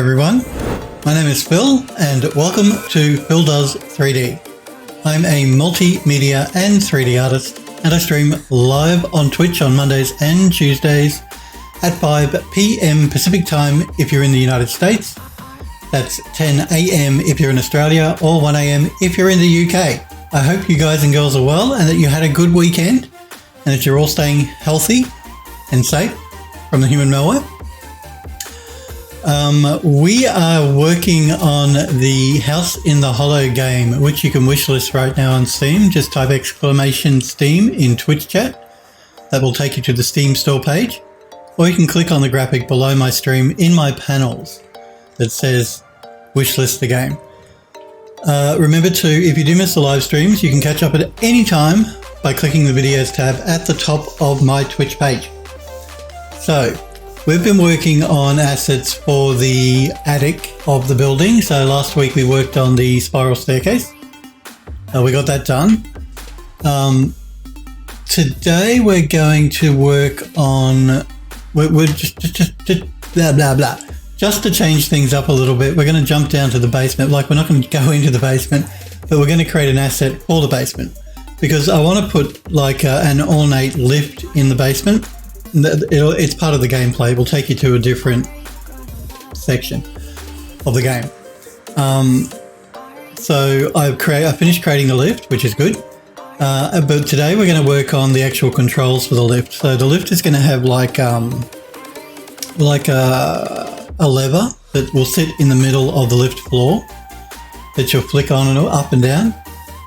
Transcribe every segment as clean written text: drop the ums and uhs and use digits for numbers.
everyone, my name is Phil and welcome to Phil Does 3D. I'm a multimedia and 3D artist and I stream live on Twitch on Mondays and Tuesdays at 5 p.m. Pacific time if you're in the United States. That's 10 a.m. if you're in Australia or 1 a.m. if you're in the UK. I hope you guys and girls are well and that you had a good weekend and that you're all staying healthy and safe from the human malware. We are working on the House in the Hollow game, which you can wishlist right now on Steam. Just type !Steam in Twitch chat. That will take you to the Steam store page. Or you can click on the graphic below my stream in my panels that says wishlist the game. Remember to, if you do miss the live streams, you can catch up at any time by clicking the videos tab at the top of my Twitch page. So, we've been working on assets for the attic of the building. So last week we worked on the spiral staircase. We got that done. Today we're going to work on, we're just blah, blah, blah. Just to change things up a little bit, we're going to jump down to the basement. Like, we're not going to go into the basement, but we're going to create an asset for the basement because I want to put like an ornate lift in the basement. It's part of the gameplay. It will take you to a different section of the game. So I finished creating the lift, which is good. But today we're going to work on the actual controls for the lift. So the lift is going to have like a lever that will sit in the middle of the lift floor that you'll flick on and up and down.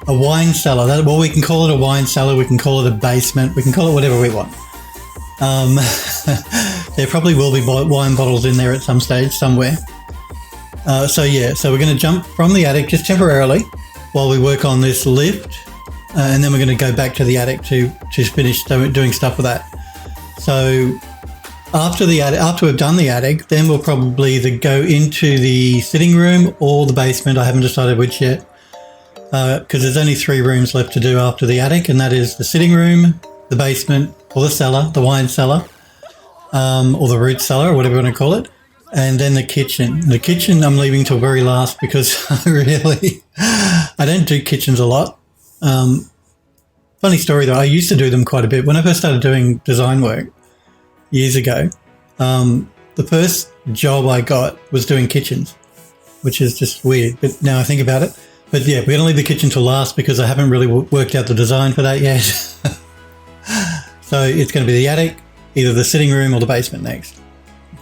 A wine cellar. Well, we can call it a wine cellar. We can call it a basement. We can call it whatever we want. There probably will be wine bottles in there at some stage somewhere. So we're going to jump from the attic just temporarily while we work on this lift, and then we're going to go back to the attic to finish doing stuff with that. So after we've done the attic, then we'll probably either go into the sitting room or the basement. I haven't decided which yet, because there's only 3 rooms left to do after the attic, and that is the sitting room, the basement, or the cellar, the wine cellar, or the root cellar, or whatever you want to call it, and then the kitchen. The kitchen I'm leaving till very last because I don't do kitchens a lot. Funny story though, I used to do them quite a bit. When I first started doing design work years ago, the first job I got was doing kitchens, which is just weird, but now I think about it. But yeah, we're going to leave the kitchen till last because I haven't really worked out the design for that yet. So it's going to be the attic, either the sitting room or the basement next.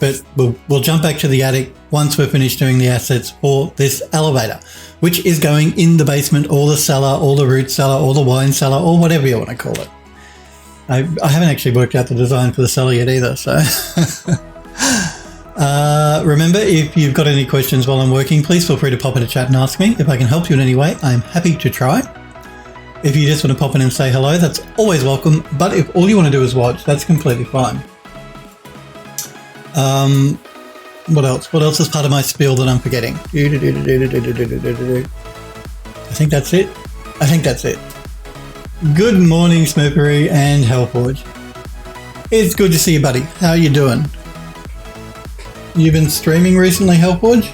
But we'll jump back to the attic once we're finished doing the assets for this elevator, which is going in the basement or the cellar or the root cellar or the wine cellar or whatever you want to call it. I haven't actually worked out the design for the cellar yet either. So remember, if you've got any questions while I'm working, please feel free to pop in a chat and ask me. If I can help you in any way, I'm happy to try. If you just want to pop in and say hello, that's always welcome. But if all you want to do is watch, that's completely fine. What else? What else is part of my spiel that I'm forgetting? I think that's it. Good morning, Smurfery and Hellforge. It's good to see you, buddy. How are you doing? You've been streaming recently, Hellforge?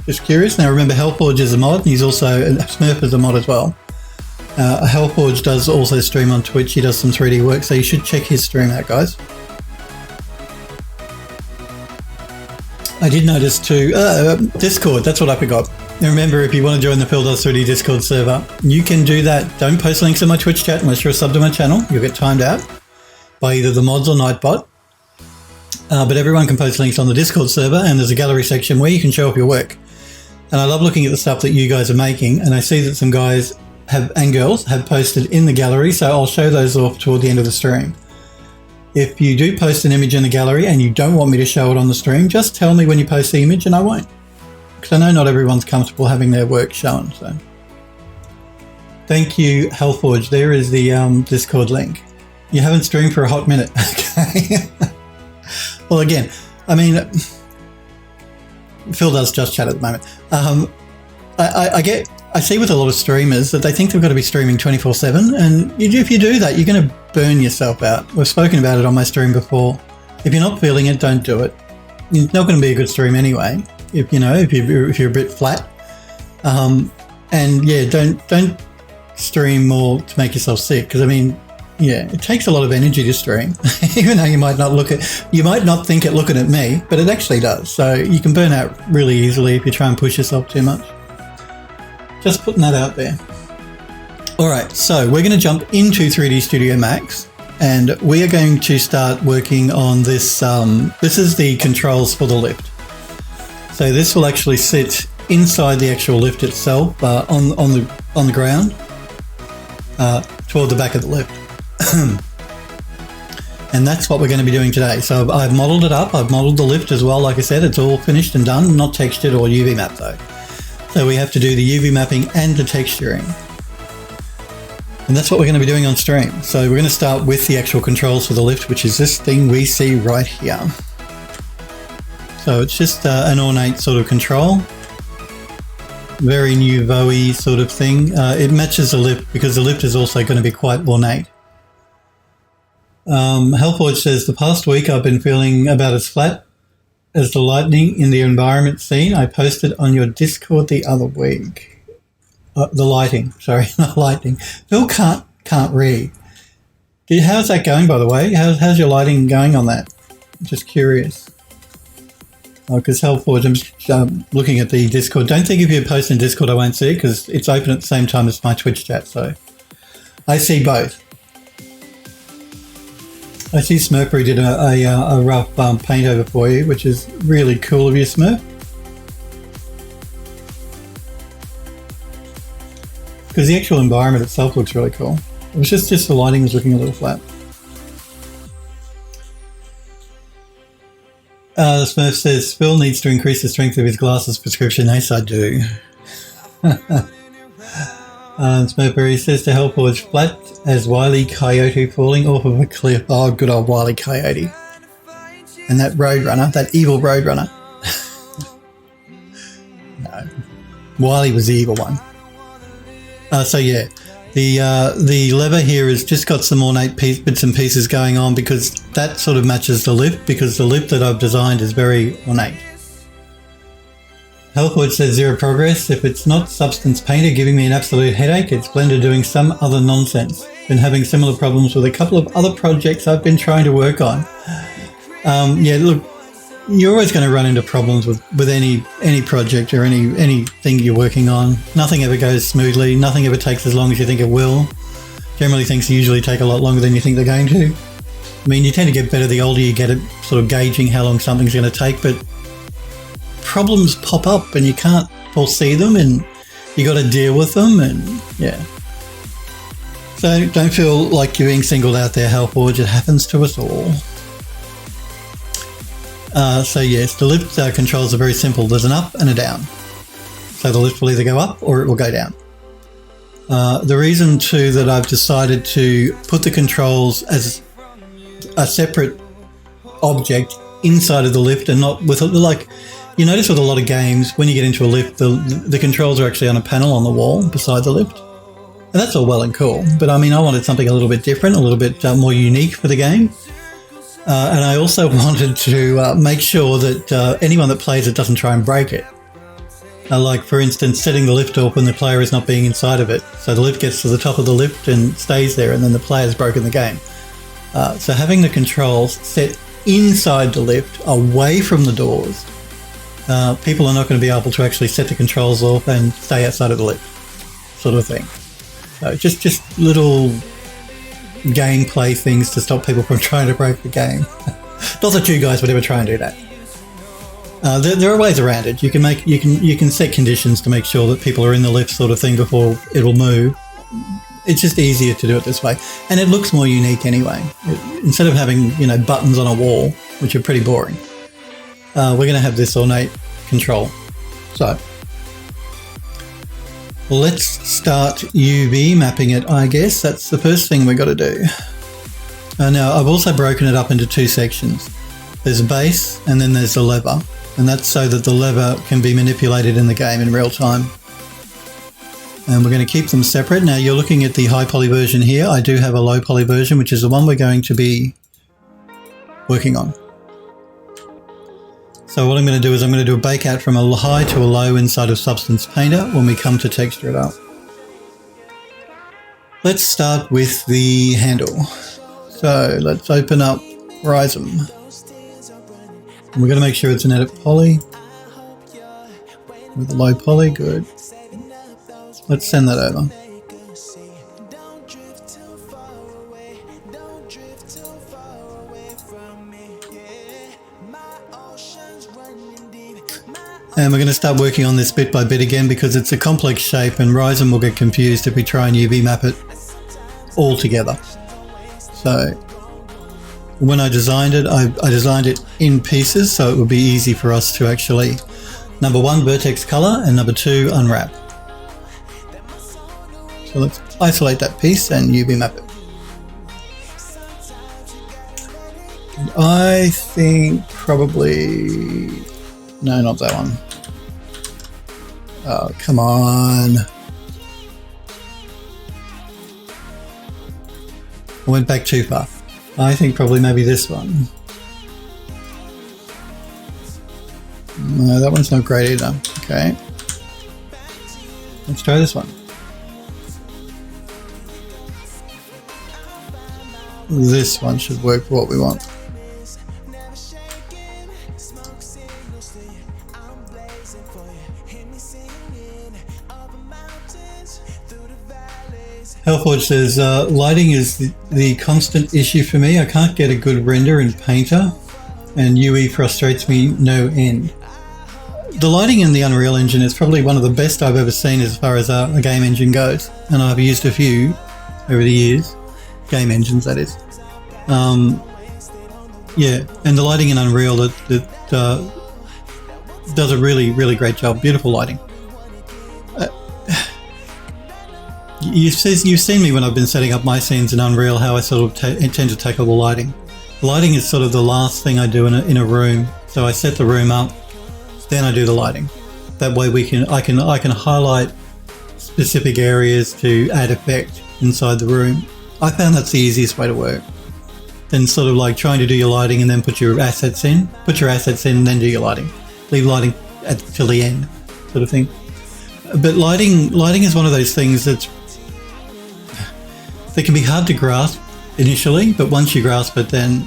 Just curious. Now remember, Hellforge is a mod. He's also, Smurf is a mod as well. Hellforge does also stream on Twitch. He does some 3D work, so you should check his stream out, guys. I did notice too, Discord, that's what I forgot. Now remember, if you want to join the Phil Does 3D Discord server, you can do that. Don't post links in my Twitch chat unless you're a sub to my channel. You'll get timed out by either the mods or Nightbot. But everyone can post links on the Discord server, and there's a gallery section where you can show off your work. And I love looking at the stuff that you guys are making, and I see that some guys and girls have posted in the gallery, so I'll show those off toward the end of the stream. If you do post an image in the gallery and you don't want me to show it on the stream, just tell me when you post the image and I won't. Because I know not everyone's comfortable having their work shown. So, thank you, Hellforge. There is the Discord link. You haven't streamed for a hot minute, okay? Well, again, I mean, Phil does just chat at the moment. I see with a lot of streamers that they think they've got to be streaming 24/7, and if you do that, you're going to burn yourself out. We've spoken about it on my stream before. If you're not feeling it, don't do it. It's not going to be a good stream anyway. if you're a bit flat. And yeah, don't stream more to make yourself sick, because I mean, yeah, it takes a lot of energy to stream. Even though you might not think it looking at me, but it actually does. So you can burn out really easily if you try and push yourself too much. Just putting that out there. All right, so we're going to jump into 3D Studio Max, and we are going to start working on this. This is the controls for the lift. So this will actually sit inside the actual lift itself, on the ground, toward the back of the lift. And that's what we're going to be doing today. So I've modeled it up. I've modeled the lift as well. Like I said, it's all finished and done, not textured or UV mapped though. So we have to do the UV mapping and the texturing. And that's what we're going to be doing on stream. So we're going to start with the actual controls for the lift, which is this thing we see right here. So it's just an ornate sort of control. Very nouveau-y sort of thing. It matches the lift because the lift is also going to be quite ornate. Hellforge says, the past week I've been feeling about as flat as the lightning in the environment scene I posted on your Discord the other week. The lighting, sorry, not lightning. Phil can't read. How's that going, by the way? How's your lighting going on that? Just curious. Because Hellforge, I'm just looking at the Discord. Don't think if you post in Discord I won't see it, because it's open at the same time as my Twitch chat, so I see both. I see Smurfery did a rough paint over for you, which is really cool of you, Smurf. Because the actual environment itself looks really cool. It was just the lighting was looking a little flat. The Smurf says, Phil needs to increase the strength of his glasses prescription. Yes, I do. Smurfberry says to Hellforge, flat as Wile E. Coyote falling off of a cliff. Oh, good old Wile E. Coyote. And that Roadrunner, that evil Roadrunner. No. Wile E was the evil one. So yeah, the lever here has just got some ornate bits and pieces going on, because that sort of matches the lift, because the lift that I've designed is very ornate. Hellforge says zero progress. If it's not Substance Painter giving me an absolute headache, it's Blender doing some other nonsense. Been having similar problems with a couple of other projects I've been trying to work on. Yeah, look, you're always going to run into problems with any project or anything you're working on. Nothing ever goes smoothly. Nothing ever takes as long as you think it will. Generally, things usually take a lot longer than you think they're going to. I mean, you tend to get better the older you get at sort of gauging how long something's going to take, but problems pop up and you can't foresee them, and you got to deal with them, and yeah. So don't feel like you're being singled out there, Hellforge. It happens to us all. So yes, the lift controls are very simple. There's an up and a down. So the lift will either go up or it will go down. The reason too that I've decided to put the controls as a separate object inside of the lift, and not with, like, you notice with a lot of games, when you get into a lift, the controls are actually on a panel on the wall beside the lift. And that's all well and cool. But I mean, I wanted something a little bit different, a little bit more unique for the game. And I also wanted to make sure that anyone that plays it doesn't try and break it. Like, for instance, setting the lift off when the player is not being inside of it. So the lift gets to the top of the lift and stays there, and then the player's broken the game. So having the controls set inside the lift, away from the doors, people are not going to be able to actually set the controls off and stay outside of the lift, sort of thing. So just little gameplay things to stop people from trying to break the game. Not that you guys would ever try and do that. There are ways around it. You can set conditions to make sure that people are in the lift, sort of thing, before it'll move. It's just easier to do it this way, and it looks more unique anyway. Instead of having, buttons on a wall, which are pretty boring, we're going to have this ornate control. So let's start UV mapping it, I guess. That's the first thing we've got to do. Now, I've also broken it up into two sections. There's a base and then there's the lever. And that's so that the lever can be manipulated in the game in real time. And we're going to keep them separate. Now, you're looking at the high poly version here. I do have a low poly version, which is the one we're going to be working on. So what I'm going to do is I'm going to do a bake out from a high to a low inside of Substance Painter when we come to texture it up. Let's start with the handle. So let's open up Horizon. And we're going to make sure it's an edit poly. With a low poly, good. Let's send that over. And we're going to start working on this bit by bit again because it's a complex shape and Ryzen will get confused if we try and UV map it all together. So when I designed it, I designed it in pieces so it would be easy for us to actually, number one, vertex color, and number two, unwrap. So let's isolate that piece and UV map it. And I think probably, no, not that one. Oh, come on. I went back too far. I think probably maybe this one. No, that one's not great either. Okay. Let's try this one. This one should work for what we want. Hellforge says, lighting is the constant issue for me. I can't get a good render in Painter and UE frustrates me no end. The lighting in the Unreal Engine is probably one of the best I've ever seen as far as a game engine goes. And I've used a few over the years. Game engines, that is. Yeah, and the lighting in Unreal that does a really, really great job. Beautiful lighting. You've seen me when I've been setting up my scenes in Unreal, how I sort of tend to tackle the lighting. The lighting is sort of the last thing I do in a room. So I set the room up, then I do the lighting. That way I can highlight specific areas to add effect inside the room. I found that's the easiest way to work. Than sort of like trying to do your lighting and then put your assets in. Put your assets in and then do your lighting. Leave lighting till the end, sort of thing. But lighting is one of those things that can be hard to grasp initially, but once you grasp it, then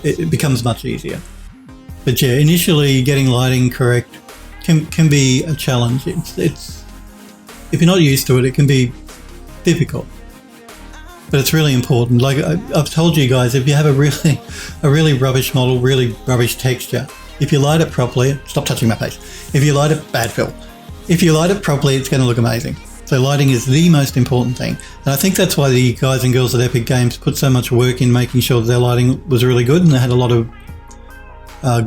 it becomes much easier. But yeah, initially getting lighting correct can be a challenge. It's if you're not used to it, it can be difficult. But it's really important. Like I've told you guys, if you have a really rubbish model, really rubbish texture, if you light it properly, stop touching my face. If you light it, bad fill. If you light it properly, it's going to look amazing. So lighting is the most important thing. And I think that's why the guys and girls at Epic Games put so much work in making sure that their lighting was really good, and they had a lot of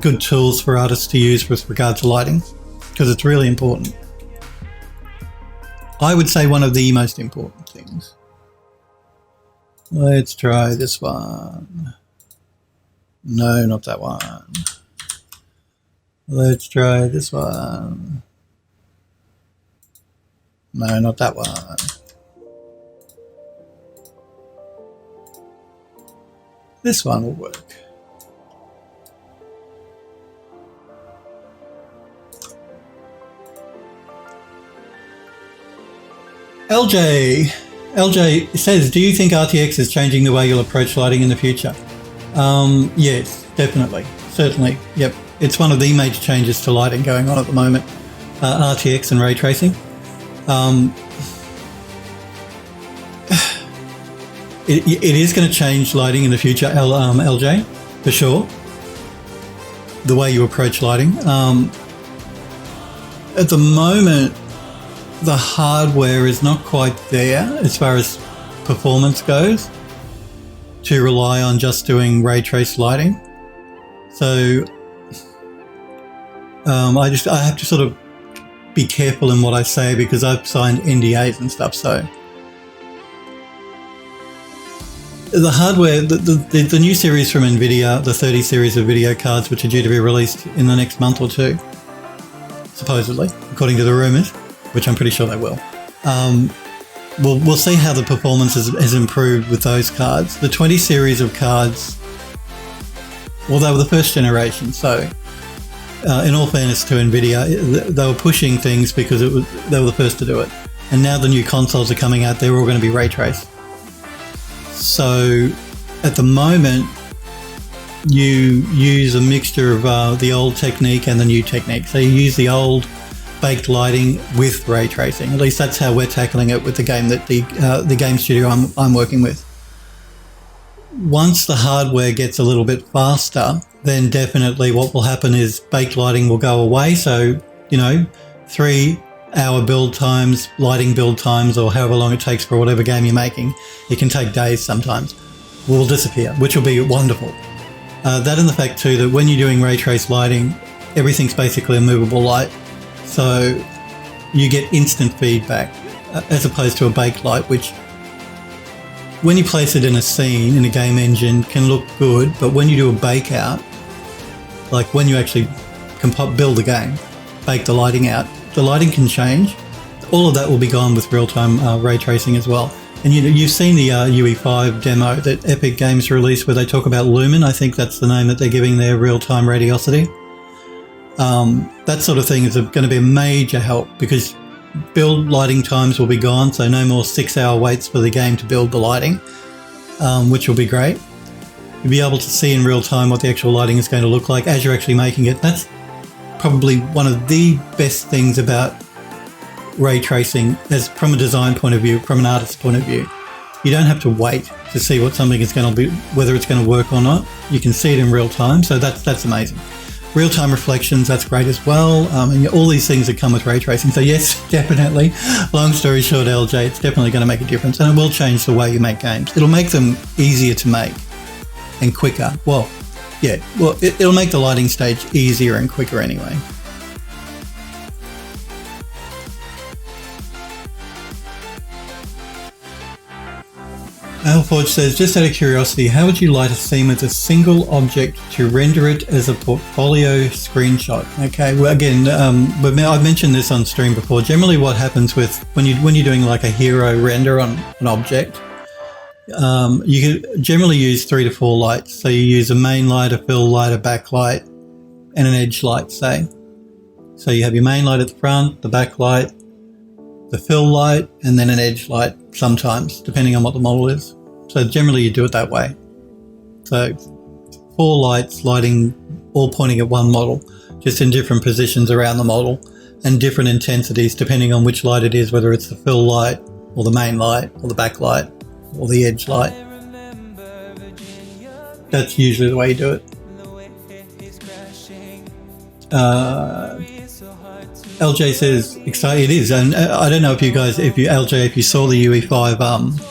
good tools for artists to use with regard to lighting, because it's really important. I would say one of the most important things. Let's try this one. No, not that one. Let's try this one. No, not that one. This one will work. LJ says, do you think RTX is changing the way you'll approach lighting in the future? Yes, definitely. Certainly. Yep. It's one of the major changes to lighting going on at the moment. RTX and ray tracing. It is going to change lighting in the future, LJ, for sure. The way you approach lighting. At the moment, the hardware is not quite there as far as performance goes to rely on just doing ray trace lighting. So I have to sort of be careful in what I say because I've signed NDAs and stuff. So the hardware, the new series from NVIDIA, the 30 series of video cards, which are due to be released in the next month or two, supposedly, according to the rumors, which I'm pretty sure they will. We'll see how the performance has improved with those cards. The 20 series of cards, well, they were the first generation, so in all fairness to Nvidia, they were pushing things because they were the first to do it. And now the new consoles are coming out, they're all going to be ray traced. So at the moment, you use a mixture of the old technique and the new technique. So you use the old baked lighting with ray tracing. At least that's how we're tackling it with the game that the game studio I'm working with. Once the hardware gets a little bit faster, then definitely what will happen is baked lighting will go away. So, 3-hour build times, lighting build times, or however long it takes for whatever game you're making, it can take days sometimes, will disappear, which will be wonderful. That and the fact too that when you're doing ray trace lighting, everything's basically a movable light. So you get instant feedback as opposed to a baked light, which when you place it in a scene, in a game engine, can look good, but when you do a bake out, like when you actually build the game, bake the lighting out, the lighting can change. All of that will be gone with real-time ray tracing as well. And you've seen the UE4 demo that Epic Games released where they talk about Lumen. I think that's the name that they're giving their real-time radiosity. That sort of thing is going to be a major help because build lighting times will be gone, so no more 6-hour waits for the game to build the lighting, which will be great. You'll be able to see in real time what the actual lighting is going to look like as you're actually making it. That's probably one of the best things about ray tracing as from a design point of view, from an artist's point of view. You don't have to wait to see what something is going to be, whether it's going to work or not. You can see it in real time, so that's amazing. Real-time reflections, that's great as well. And all these things that come with ray tracing. So yes, definitely, long story short, LJ, it's definitely going to make a difference, and it will change the way you make games. It'll make them easier to make and quicker. Well, yeah, it'll make the lighting stage easier and quicker anyway. Alforge says, just out of curiosity, how would you light a scene with a single object to render it as a portfolio screenshot? Okay, well again, I've mentioned this on stream before. Generally what happens with when you're doing like a hero render on an object, you can generally use 3 to 4 lights. So you use a main light, a fill light, a backlight, and an edge light, say. So you have your main light at the front, the backlight, the fill light, and then an edge light sometimes, depending on what the model is. So generally you do it that way. So 4 lights lighting, all pointing at one model, just in different positions around the model, and different intensities depending on which light it is, whether it's the fill light, or the main light, or the backlight, or the edge light. That's usually the way you do it. LJ says, exciting, it is, and I don't know if you guys, if you saw the UE5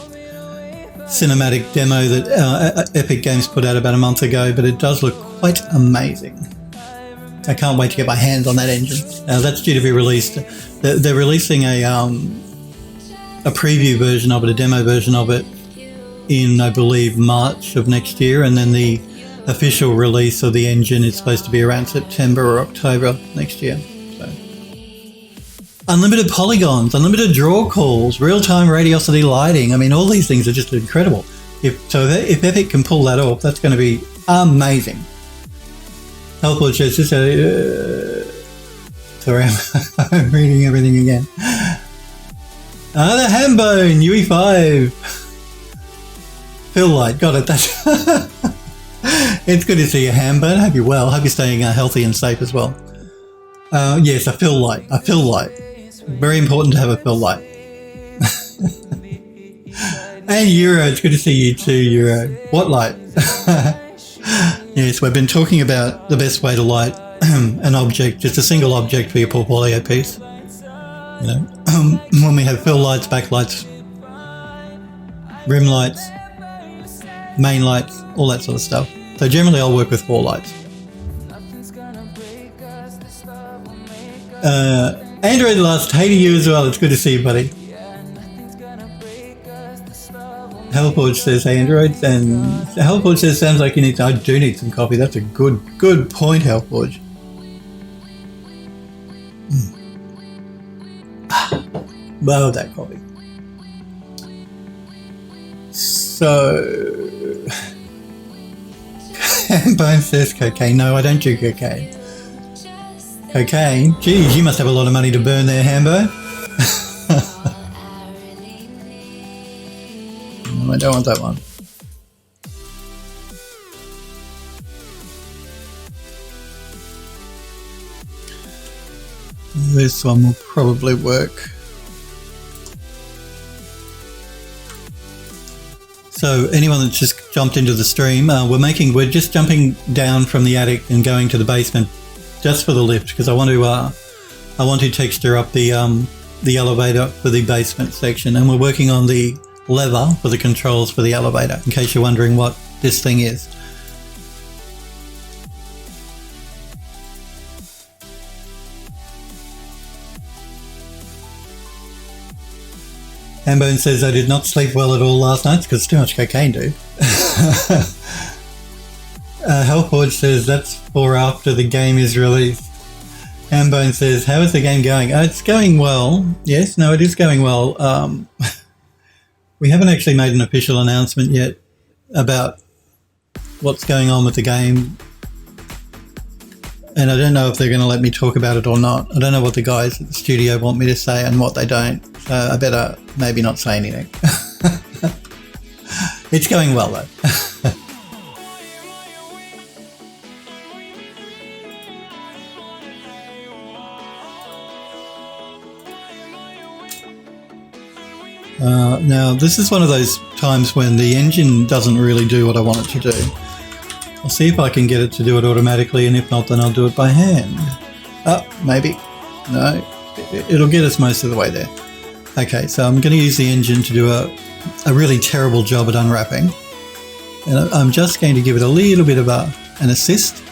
cinematic demo that Epic Games put out about a month ago, but it does look quite amazing. I can't wait to get my hands on that engine. That's due to be released. They're releasing a preview version of it, a demo version of it, in, I believe, March of next year, and then the official release of the engine is supposed to be around September or October next year. So, unlimited polygons, unlimited draw calls, real-time radiosity lighting. I mean, all these things are just incredible. If Epic can pull that off, that's going to be amazing. Helpful says, just sorry, I'm reading everything again. The Hambone UE5 fill light, got it. That's it's good to see you, Hambone. Hope you're well. Hope you're staying healthy and safe as well. Yes, a fill light. A fill light. Very important to have a fill light. And Euro, it's good to see you too, Euro. What light? Yes, we've been talking about the best way to light an object, just a single object for your portfolio piece. You know, when we have fill lights, backlights, rim lights, main lights, all that sort of stuff. So generally I'll work with 4 lights. Android Lust, hey to you as well. It's good to see you, buddy. Hellforge says, hey Android, and Hellforge says, sounds like you need, I do need some coffee. That's a good point, Hellforge. Love that coffee. So, Bone says cocaine. No, I don't do cocaine. Cocaine? Geez, you must have a lot of money to burn there, Hambo. I don't want that one. This one will probably work. So anyone that's just jumped into the stream, we're just jumping down from the attic and going to the basement just for the lift, because I want to texture up the elevator for the basement section, and we're working on the lever for the controls for the elevator, in case you're wondering what this thing is. Hambone says, I did not sleep well at all last night because too much cocaine, dude. Hellforge says, that's for after the game is released. Hambone says, how is the game going? It's going well. Yes, no, it is going well. We haven't actually made an official announcement yet about what's going on with the game. And I don't know if they're going to let me talk about it or not. I don't know what the guys at the studio want me to say and what they don't. So I better maybe not say anything. It's going well though. Now this is one of those times when the engine doesn't really do what I want it to do. I'll see if I can get it to do it automatically, and if not, then I'll do it by hand. Oh, maybe. No, it'll get us most of the way there. Okay, so I'm going to use the engine to do a really terrible job at unwrapping. And I'm just going to give it a little bit of an assist.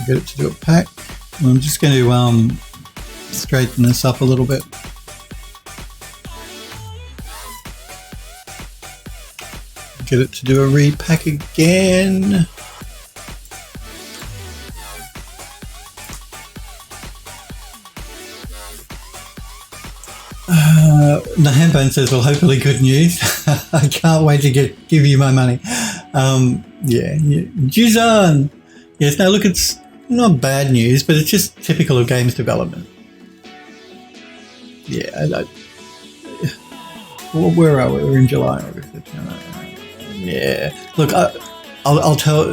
Get it to do a pack. I'm just going to straighten this up a little bit. Get it to do a repack again. Nahambone says, well, hopefully good news. I can't wait to give you my money. Yeah. Juzan! Yes, now look, it's not bad news, but it's just typical of games development. Yeah, where are we? We're in July. Yeah, look, I'll tell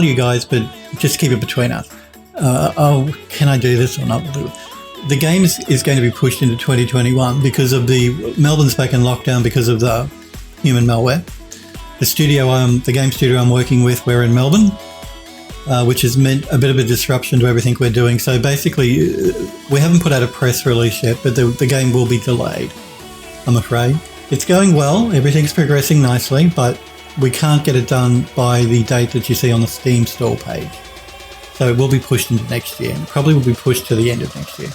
you guys, but just keep it between us. Can I do this or not? The game is going to be pushed into 2021 because of Melbourne's back in lockdown because of the human malware. The game studio I'm working with, we're in Melbourne. Which has meant a bit of a disruption to everything we're doing. So basically, we haven't put out a press release yet, but the game will be delayed, I'm afraid. It's going well, everything's progressing nicely, but we can't get it done by the date that you see on the Steam store page. So it will be pushed into next year, and probably will be pushed to the end of next year.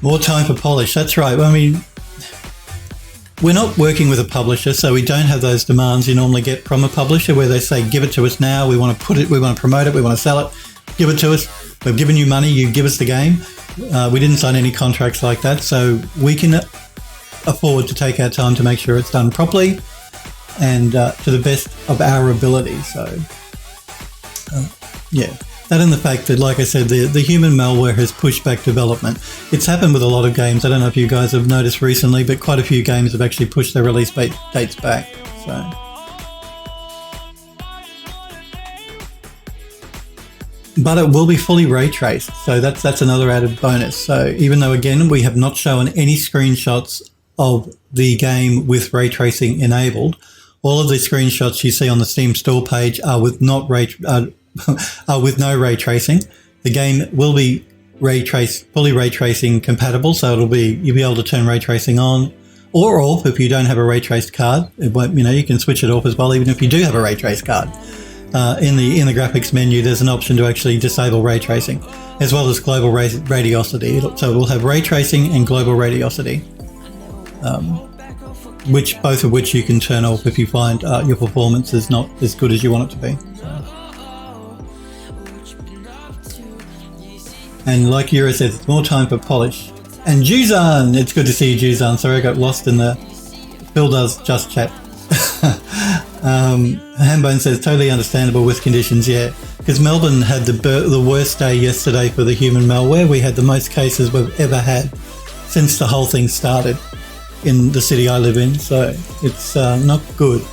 More time for polish, that's right. I mean, we're not working with a publisher, so we don't have those demands you normally get from a publisher where they say, give it to us now, we want to put it, we want to promote it, we want to sell it, give it to us, we've given you money, you give us the game. We didn't sign any contracts like that, so we can afford to take our time to make sure it's done properly and to the best of our ability. So, yeah. That and the fact that, like I said, the human malware has pushed back development. It's happened with a lot of games. I don't know if you guys have noticed recently, but quite a few games have actually pushed their release dates back. So, but it will be fully ray traced. So that's another added bonus. So even though, again, we have not shown any screenshots of the game with ray tracing enabled, all of the screenshots you see on the Steam store page are with no ray tracing. The game will be fully ray tracing compatible, so you'll be able to turn ray tracing on or off if you don't have a ray traced card. It won't, you can switch it off as well, even if you do have a ray traced card. In the graphics menu, there's an option to actually disable ray tracing, as well as global radiosity. So we'll have ray tracing and global radiosity. both of which you can turn off if you find your performance is not as good as you want it to be. So. And like Yura says, it's more time for polish. And Juzan, it's good to see you, Juzan. Sorry I got lost in the Phil does just chat. Hambone says, totally understandable with conditions, yeah. Because Melbourne had the worst day yesterday for the human malware. We had the most cases we've ever had since the whole thing started in the city I live in. So it's not good.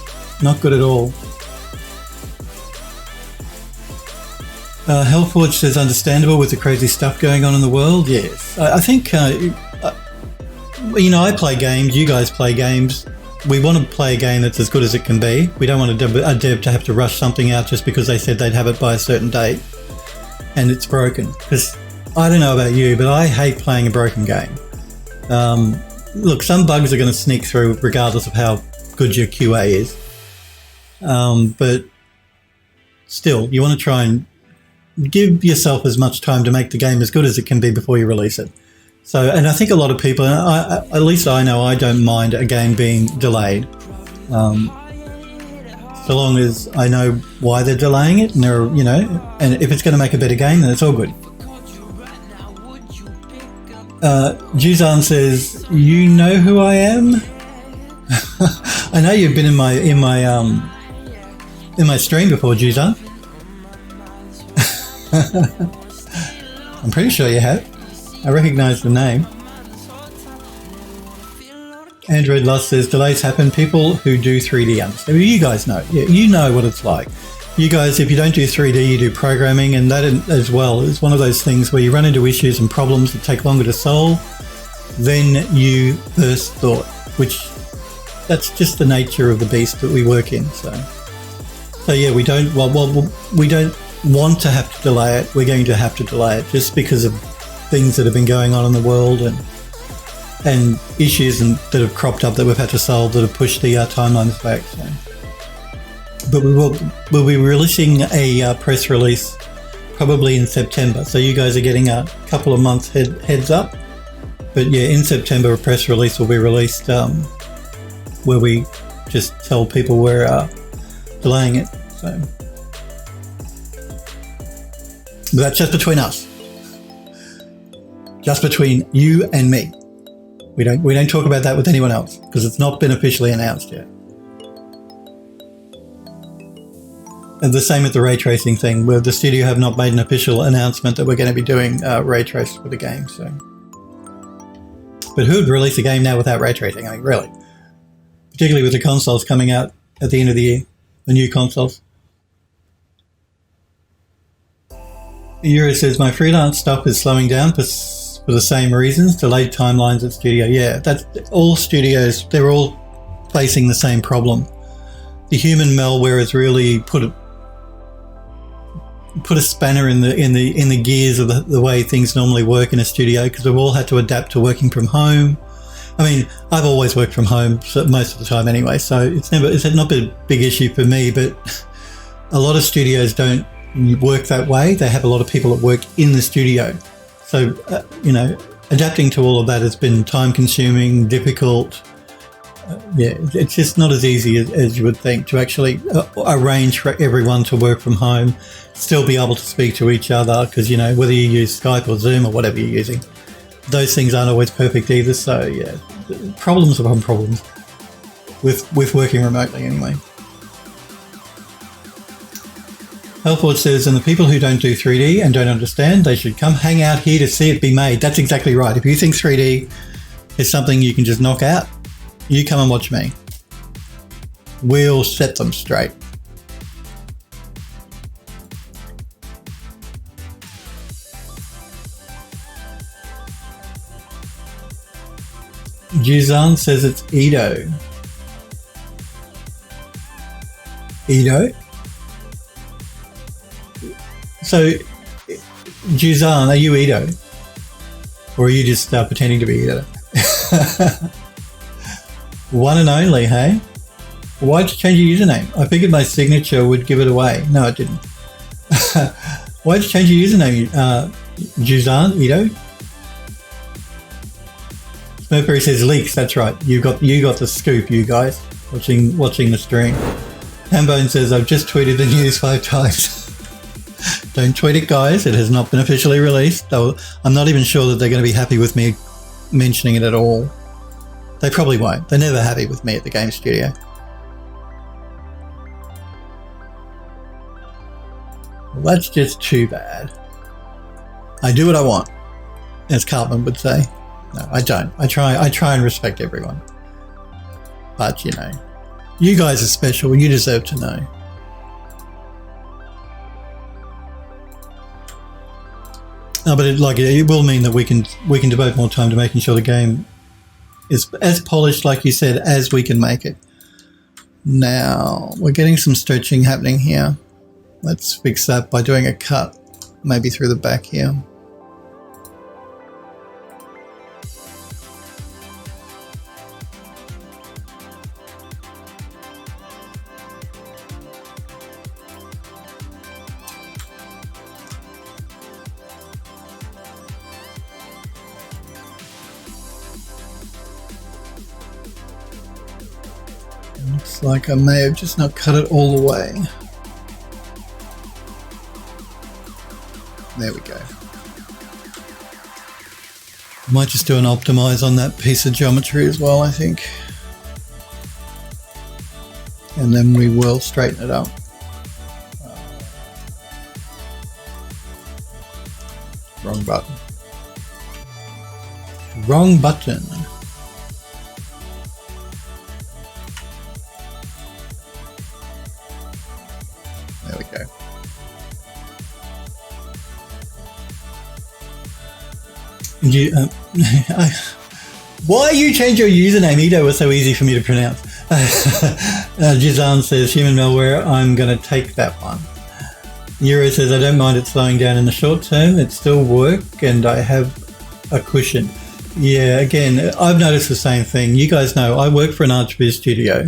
Not good at all. Hellforge says, understandable with the crazy stuff going on in the world. Yes. I think, I play games. You guys play games. We want to play a game that's as good as it can be. We don't want a dev to have to rush something out just because they said they'd have it by a certain date and it's broken. Because I don't know about you, but I hate playing a broken game. Look, some bugs are going to sneak through regardless of how good your QA is. But still, you want to try and give yourself as much time to make the game as good as it can be before you release it. So, and I think a lot of people, at least I know, I don't mind a game being delayed, so long as I know why they're delaying it, and and if it's going to make a better game, then it's all good. Juzan says, "You know who I am." I know you've been in my stream before, Juzan. I'm pretty sure you have. I recognise the name. Android Lust says, delays happen. People who do 3D understand. You guys know. Yeah, you know what it's like. You guys, if you don't do 3D, you do programming, and that as well is one of those things where you run into issues and problems that take longer to solve than you first thought, which that's just the nature of the beast that we work in. So yeah, we don't want to have to delay it. We're going to have to delay it just because of things that have been going on in the world and issues that have cropped up that we've had to solve that have pushed the timelines back. So. But we'll be releasing a press release probably in September. So you guys are getting a couple of months heads up. But yeah, in September a press release will be released where we just tell people we're delaying it. So, but that's just between us. Just between you and me. We don't talk about that with anyone else because it's not been officially announced yet. And the same with the ray tracing thing, where the studio have not made an official announcement that we're going to be doing ray trace for the game. So, but who would release a game now without ray tracing? I mean, really, particularly with the consoles coming out at the end of the year, the new consoles. Euro says, my freelance stuff is slowing down for the same reasons, delayed timelines at studio. Yeah, that's all studios, they're all facing the same problem. The human malware has really put a spanner in the gears of the way things normally work in a studio, because we've all had to adapt to working from home. I mean, I've always worked from home most of the time anyway, so it's not been a big issue for me, but a lot of studios don't work that way. They have a lot of people that work in the studio. So, adapting to all of that has been time consuming, difficult. It's just not as easy as you would think to actually arrange for everyone to work from home, still be able to speak to each other, because, whether you use Skype or Zoom or whatever you're using, those things aren't always perfect either. So, yeah, problems upon problems with working remotely anyway. Hellforge says, and the people who don't do 3D and don't understand, they should come hang out here to see it be made. That's exactly right. If you think 3D is something you can just knock out, you come and watch me. We'll set them straight. Juzan says it's Edo. Edo? So, Juzan, are you Edo? Or are you just pretending to be Edo? One and only, hey? Why'd you change your username? I figured my signature would give it away. No, it didn't. Why'd you change your username, Juzan, Edo? Mercury says leaks. That's right. You got the scoop, you guys, watching the stream. Hambone says, I've just tweeted the news 5 times. Don't tweet it, guys. It has not been officially released. Though I'm not even sure that they're going to be happy with me mentioning it at all. They probably won't. They're never happy with me at the game studio. Well, that's just too bad. I do what I want, as Cartman would say. No, I don't. I try and respect everyone. But, you know, you guys are special. You deserve to know. No, but it will mean that we can devote more time to making sure the game is as polished, like you said, as we can make it. Now, we're getting some stretching happening here. Let's fix that by doing a cut, maybe through the back here. Looks like I may have just not cut it all the way. There we go. Might just do an optimize on that piece of geometry as well, I think. And then we will straighten it up. Wrong button. Wrong button. There we go. Why you change your username? Edo was so easy for me to pronounce. Jizan says, human malware, I'm going to take that one. Euro says, I don't mind it slowing down in the short term. It still works and I have a cushion. Yeah, again, I've noticed the same thing. You guys know I work for an ArchViz studio.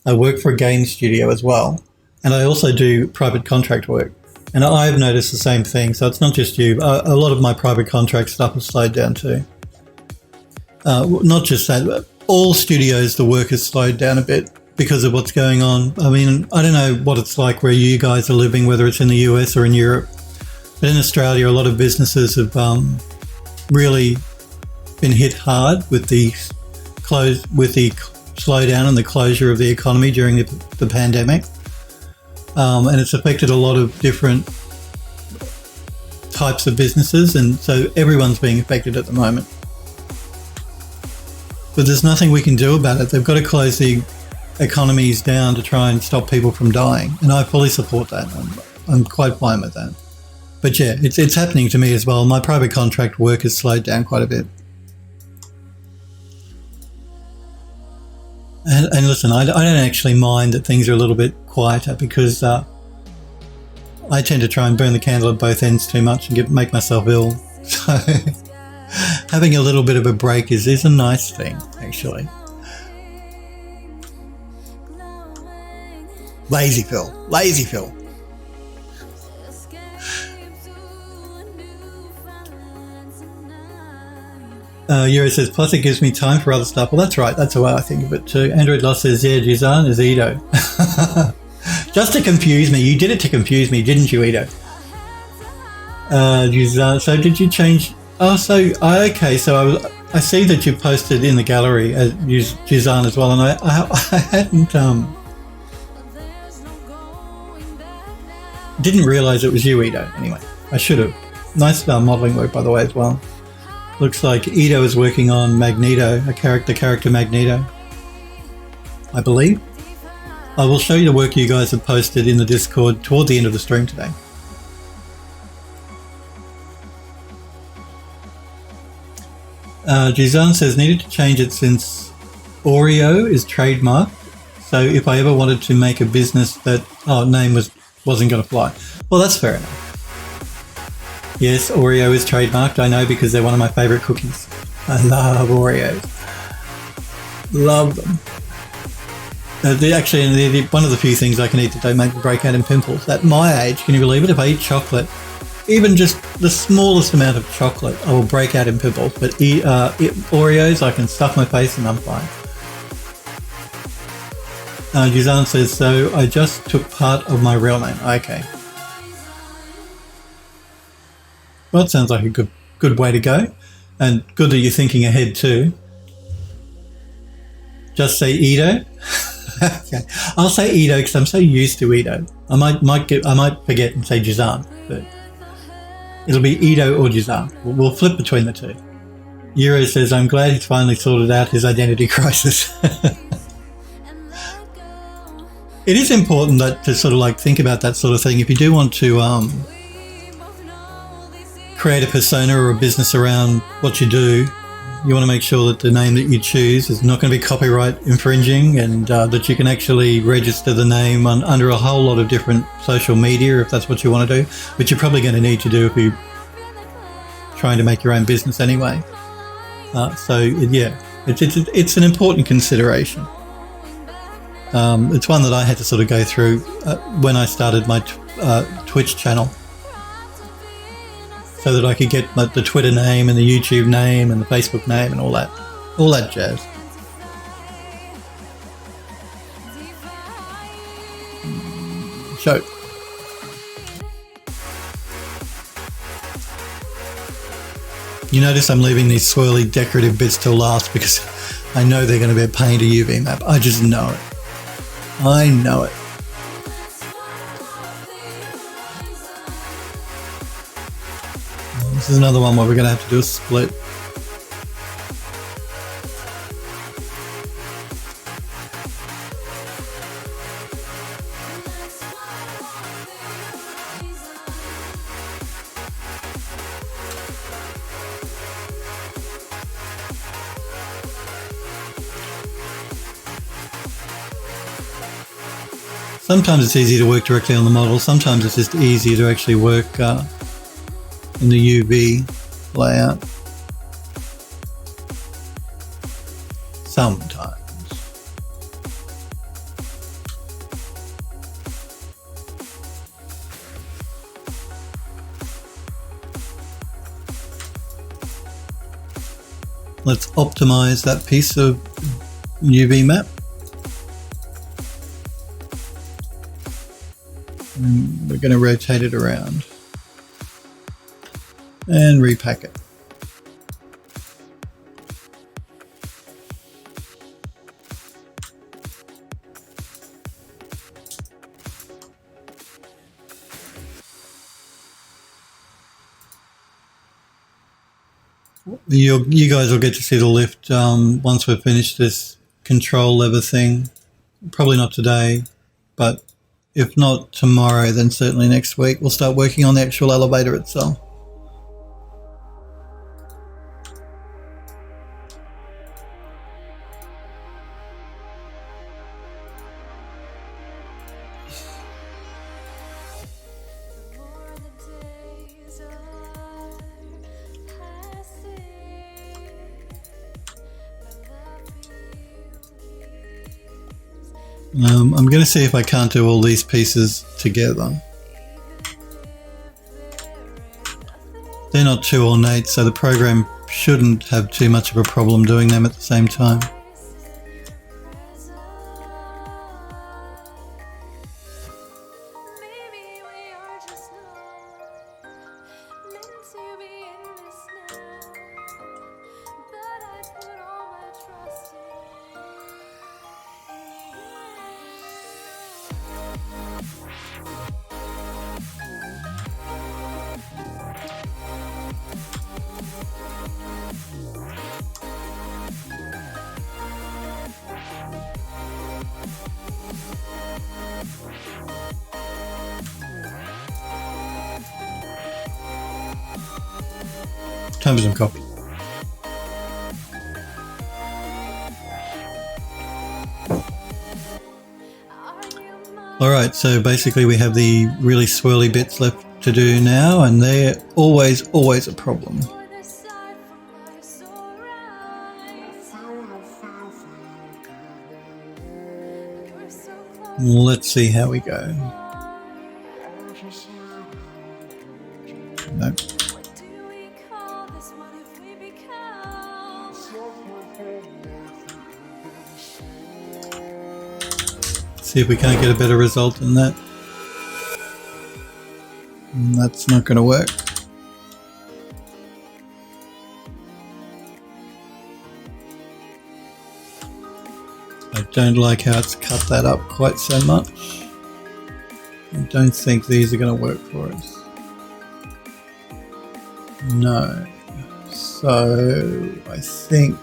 I work for a game studio as well. And I also do private contract work. And I've noticed the same thing. So it's not just you. A lot of my private contract stuff has slowed down too. Not just that, but all studios, the work has slowed down a bit because of what's going on. I mean, I don't know what it's like where you guys are living, whether it's in the US or in Europe. But in Australia, a lot of businesses have really been hit hard with the slowdown and the closure of the economy during the pandemic. And it's affected a lot of different types of businesses, and so everyone's being affected at the moment. But there's nothing we can do about it. They've got to close the economies down to try and stop people from dying, and I fully support that. I'm quite fine with that. But yeah, it's happening to me as well. My private contract work has slowed down quite a bit. And listen, I don't actually mind that things are a little bit quieter because I tend to try and burn the candle at both ends too much and make myself ill. So having a little bit of a break is a nice thing, actually. Lazy Phil. Euro says, plus it gives me time for other stuff. Well, that's right. That's the way I think of it too. Android Lost says, yeah, Jizan is Edo. Just to confuse me. You did it to confuse me, didn't you, Edo? Jizan, so did you change? Oh, so, okay. So I see that you posted in the gallery as Jizan as well. And I hadn't, didn't realize it was you, Edo. Anyway, I should have. Nice modeling work, by the way, as well. Looks like Edo is working on Magneto, the character Magneto, I believe. I will show you the work you guys have posted in the Discord toward the end of the stream today. Jizan says, needed to change it since Oreo is trademarked. So if I ever wanted to make a business that name wasn't going to fly. Well, that's fair enough. Yes, Oreo is trademarked. I know because they're one of my favourite cookies. I love Oreos. Love them. They're one of the few things I can eat that don't make me break out in pimples. At my age, can you believe it? If I eat chocolate even just the smallest amount of chocolate, I will break out in pimples. But Oreos, I can stuff my face and I'm fine. Gizan says, so I just took part of my real name. Okay. Well, it sounds like a good way to go. And good that you're thinking ahead too. Just say Edo. Okay. I'll say Edo because I'm so used to Edo. I might forget and say Gizan, but it'll be Edo or Gizan. We'll flip between the two. Euro says, I'm glad he's finally sorted out his identity crisis. It is important that to sort of like think about that sort of thing. If you do want to create a persona or a business around what you do, you want to make sure that the name that you choose is not going to be copyright infringing, and that you can actually register the name under a whole lot of different social media if that's what you want to do, which you're probably going to need to do if you're trying to make your own business anyway. It's an important consideration. It's one that I had to sort of go through when I started my Twitch channel, so that I could get the Twitter name and the YouTube name and the Facebook name and all that jazz. So, you notice I'm leaving these swirly decorative bits till last because I know they're going to be a pain to UV map. I just know it. I know it. This is another one where we're going to have to do a split. Sometimes it's easy to work directly on the model. Sometimes it's just easier to actually work in the UV layout. Sometimes. Let's optimize that piece of UV map. And we're going to rotate it around and repack it. You guys will get to see the lift once we've finished this control lever thing. Probably not today, but if not tomorrow, then certainly next week we'll start working on the actual elevator itself. I'm going to see if I can't do all these pieces together. They're not too ornate, so the program shouldn't have too much of a problem doing them at the same time. Time for some coffee. Alright, so basically we have the really swirly bits left to do now, and they're always a problem. Let's see how we go. See if we can't get a better result than that. That's not going to work. I don't like how it's cut that up quite so much. I don't think these are going to work for us. No. So I think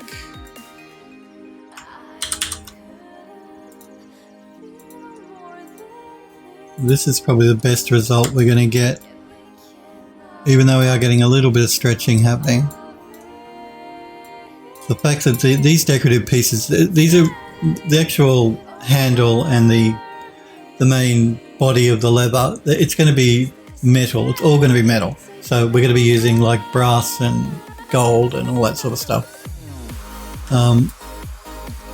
this is probably the best result we're going to get, even though we are getting a little bit of stretching happening. The fact that these decorative pieces, these are the actual handle and the main body of the lever, it's going to be metal. It's all going to be metal. So we're going to be using like brass and gold and all that sort of stuff.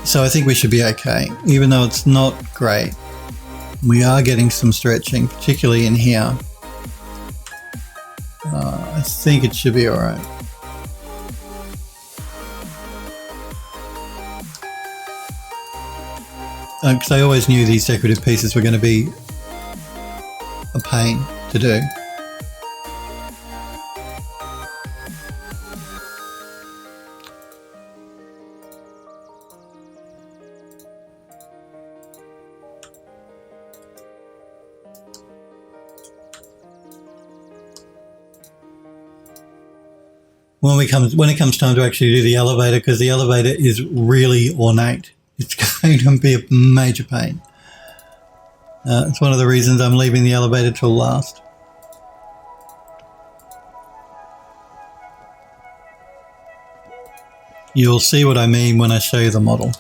So I think we should be okay, even though it's not great. We are getting some stretching, particularly in here. I think it should be all right. Because I always knew these decorative pieces were going to be a pain to do. When it comes time to actually do the elevator, because the elevator is really ornate, it's going to be a major pain. It's one of the reasons I'm leaving the elevator till last. You'll see what I mean when I show you the model.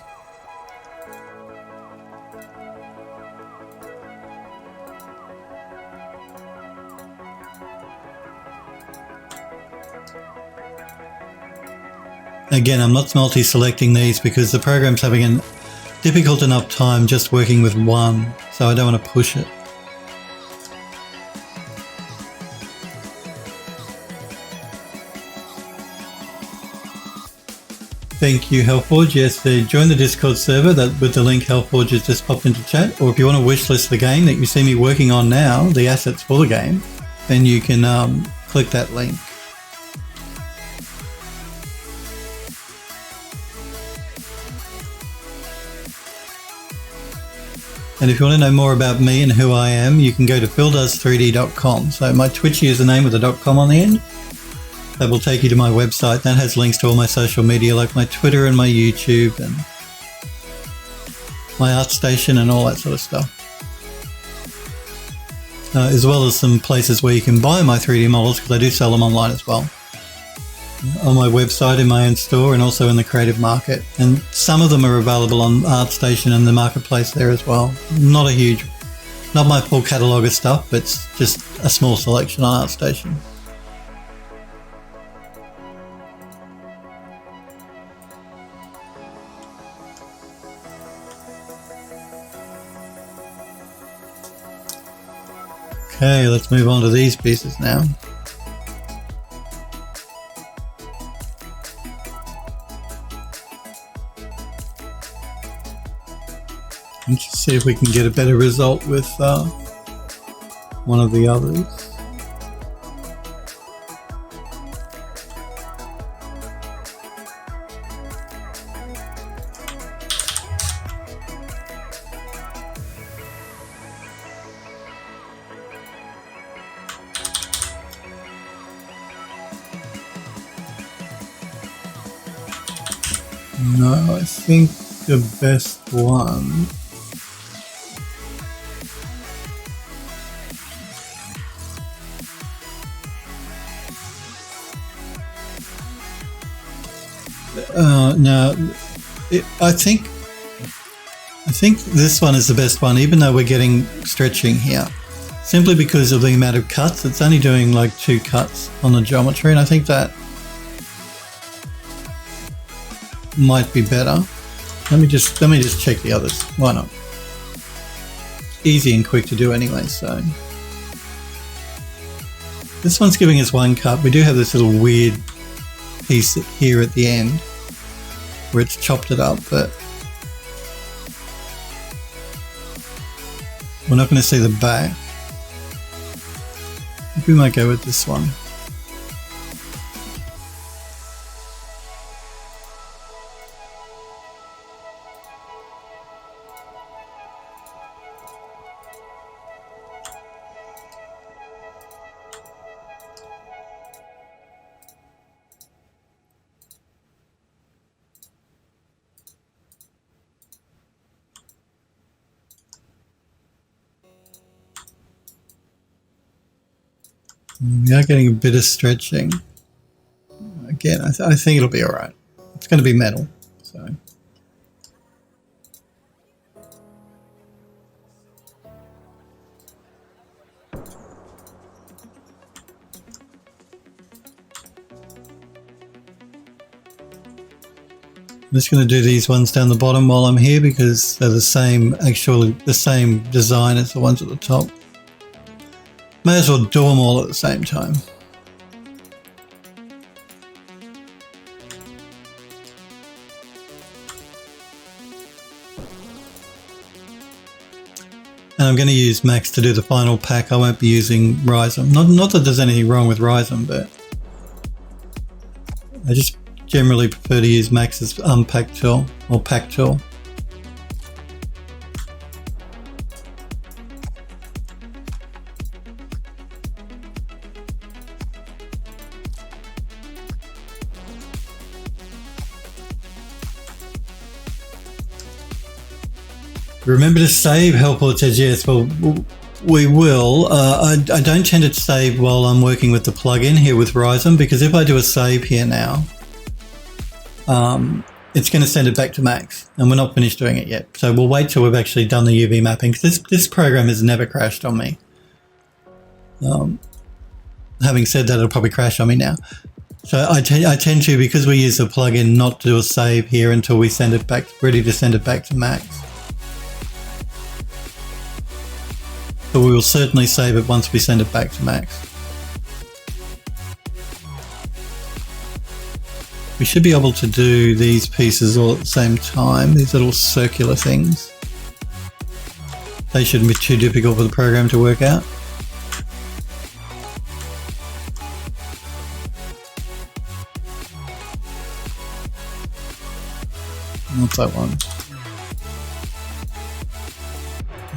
Again, I'm not multi-selecting these because the program's having a difficult enough time just working with one, so I don't want to push it. Thank you, Hellforge. Yes, join the Discord server with the link Hellforge has just popped into chat, or if you want to wishlist the game that you see me working on now, the assets for the game, then you can click that link. And if you want to know more about me and who I am, you can go to phildoes3d.com. So my Twitch username with a .com on the end, that will take you to my website. That has links to all my social media, like my Twitter and my YouTube and my ArtStation and all that sort of stuff. As well as some places where you can buy my 3D models, because I do sell them online as well. On my website, in my own store, and also in the creative market. And some of them are available on ArtStation and the marketplace there as well. Not my full catalogue of stuff, but it's just a small selection on ArtStation. Okay, let's move on to these pieces now. Let's just see if we can get a better result with one of the others. No, I think the best one I think this one is the best one, even though we're getting stretching here, simply because of the amount of cuts. It's only doing like 2 cuts on the geometry, and I think that might be better. Let me just check the others. Why not? Easy and quick to do anyway. So this one's giving us 1 cut. We do have this little weird piece here at the end. where it's chopped it up, but we're not going to see the back. I think we might go with this one. We are getting a bit of stretching. Again, I think it'll be all right. It's going to be metal, so. I'm just going to do these ones down the bottom while I'm here because they're the same, actually the same design as the ones at the top. May as well do them all at the same time. And I'm going to use Max to do the final pack. I won't be using Rhizome. Not that there's anything wrong with Rhizome, but I just generally prefer to use Max's unpack tool or pack tool. Remember to save, Helport says yes. Well, we will. I don't tend to save while I'm working with the plugin here with Rhizome, because if I do a save here now, it's going to send it back to Max, and we're not finished doing it yet. So we'll wait till we've actually done the UV mapping, because this program has never crashed on me. Having said that, it'll probably crash on me now. So I tend to, because we use the plugin, not to do a save here until we send it back, ready to send it back to Max. So we will certainly save it once we send it back to Max. We should be able to do these pieces all at the same time, these little circular things. They shouldn't be too difficult for the program to work out. What's that one?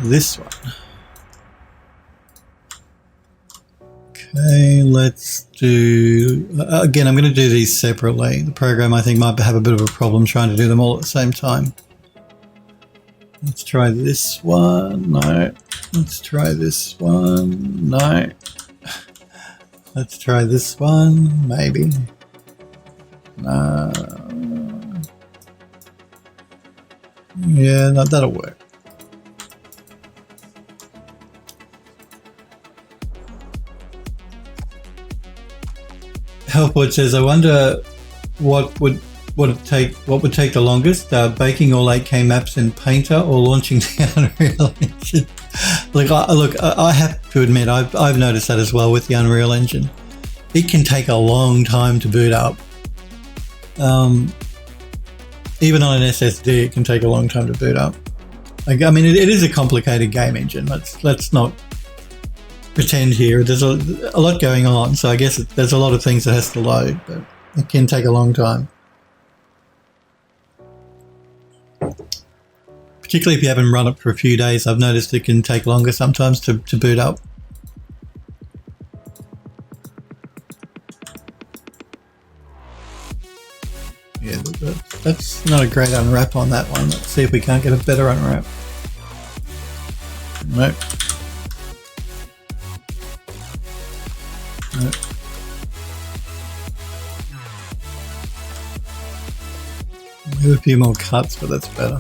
This one. Okay, let's do, again, I'm going to do these separately. The program, I think, might have a bit of a problem trying to do them all at the same time. Let's try this one. No. Let's try this one. No. Let's try this one. Maybe. No. Yeah, that'll work. Helpwood says, I wonder what would take the longest, baking all 8K maps in Painter or launching the Unreal Engine. I have to admit, I've noticed that as well with the Unreal Engine. It can take a long time to boot up. Even on an SSD, it can take a long time to boot up. I mean, it is a complicated game engine. Let's not pretend here. There's a lot going on, so I guess there's a lot of things that has to load, but it can take a long time. Particularly if you haven't run it for a few days, I've noticed it can take longer sometimes to boot up. Yeah, that's not a great unwrap on that one. Let's see if we can't get a better unwrap. Nope. Nope. We have a few more cuts, but that's better.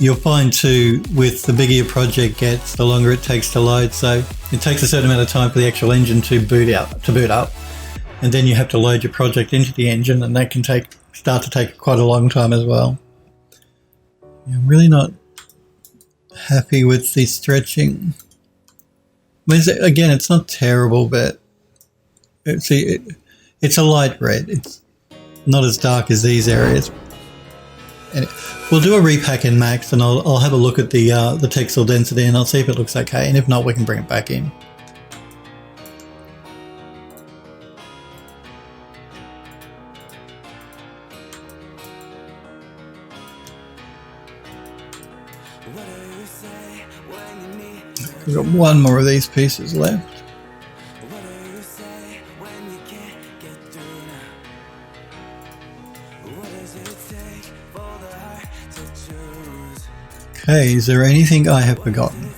You'll find too, with the bigger your project gets, the longer it takes to load. So it takes a certain amount of time for the actual engine to boot up, and then you have to load your project into the engine, and that can start to take quite a long time as well. I'm really not happy with the stretching. Again, it's not terrible, but It's a light red. It's not as dark as these areas. And we'll do a repack in max, and I'll have a look at the texel density, and I'll see if it looks okay. And if not, we can bring it back in. We've got one more of these pieces left. Okay, is there anything I have forgotten?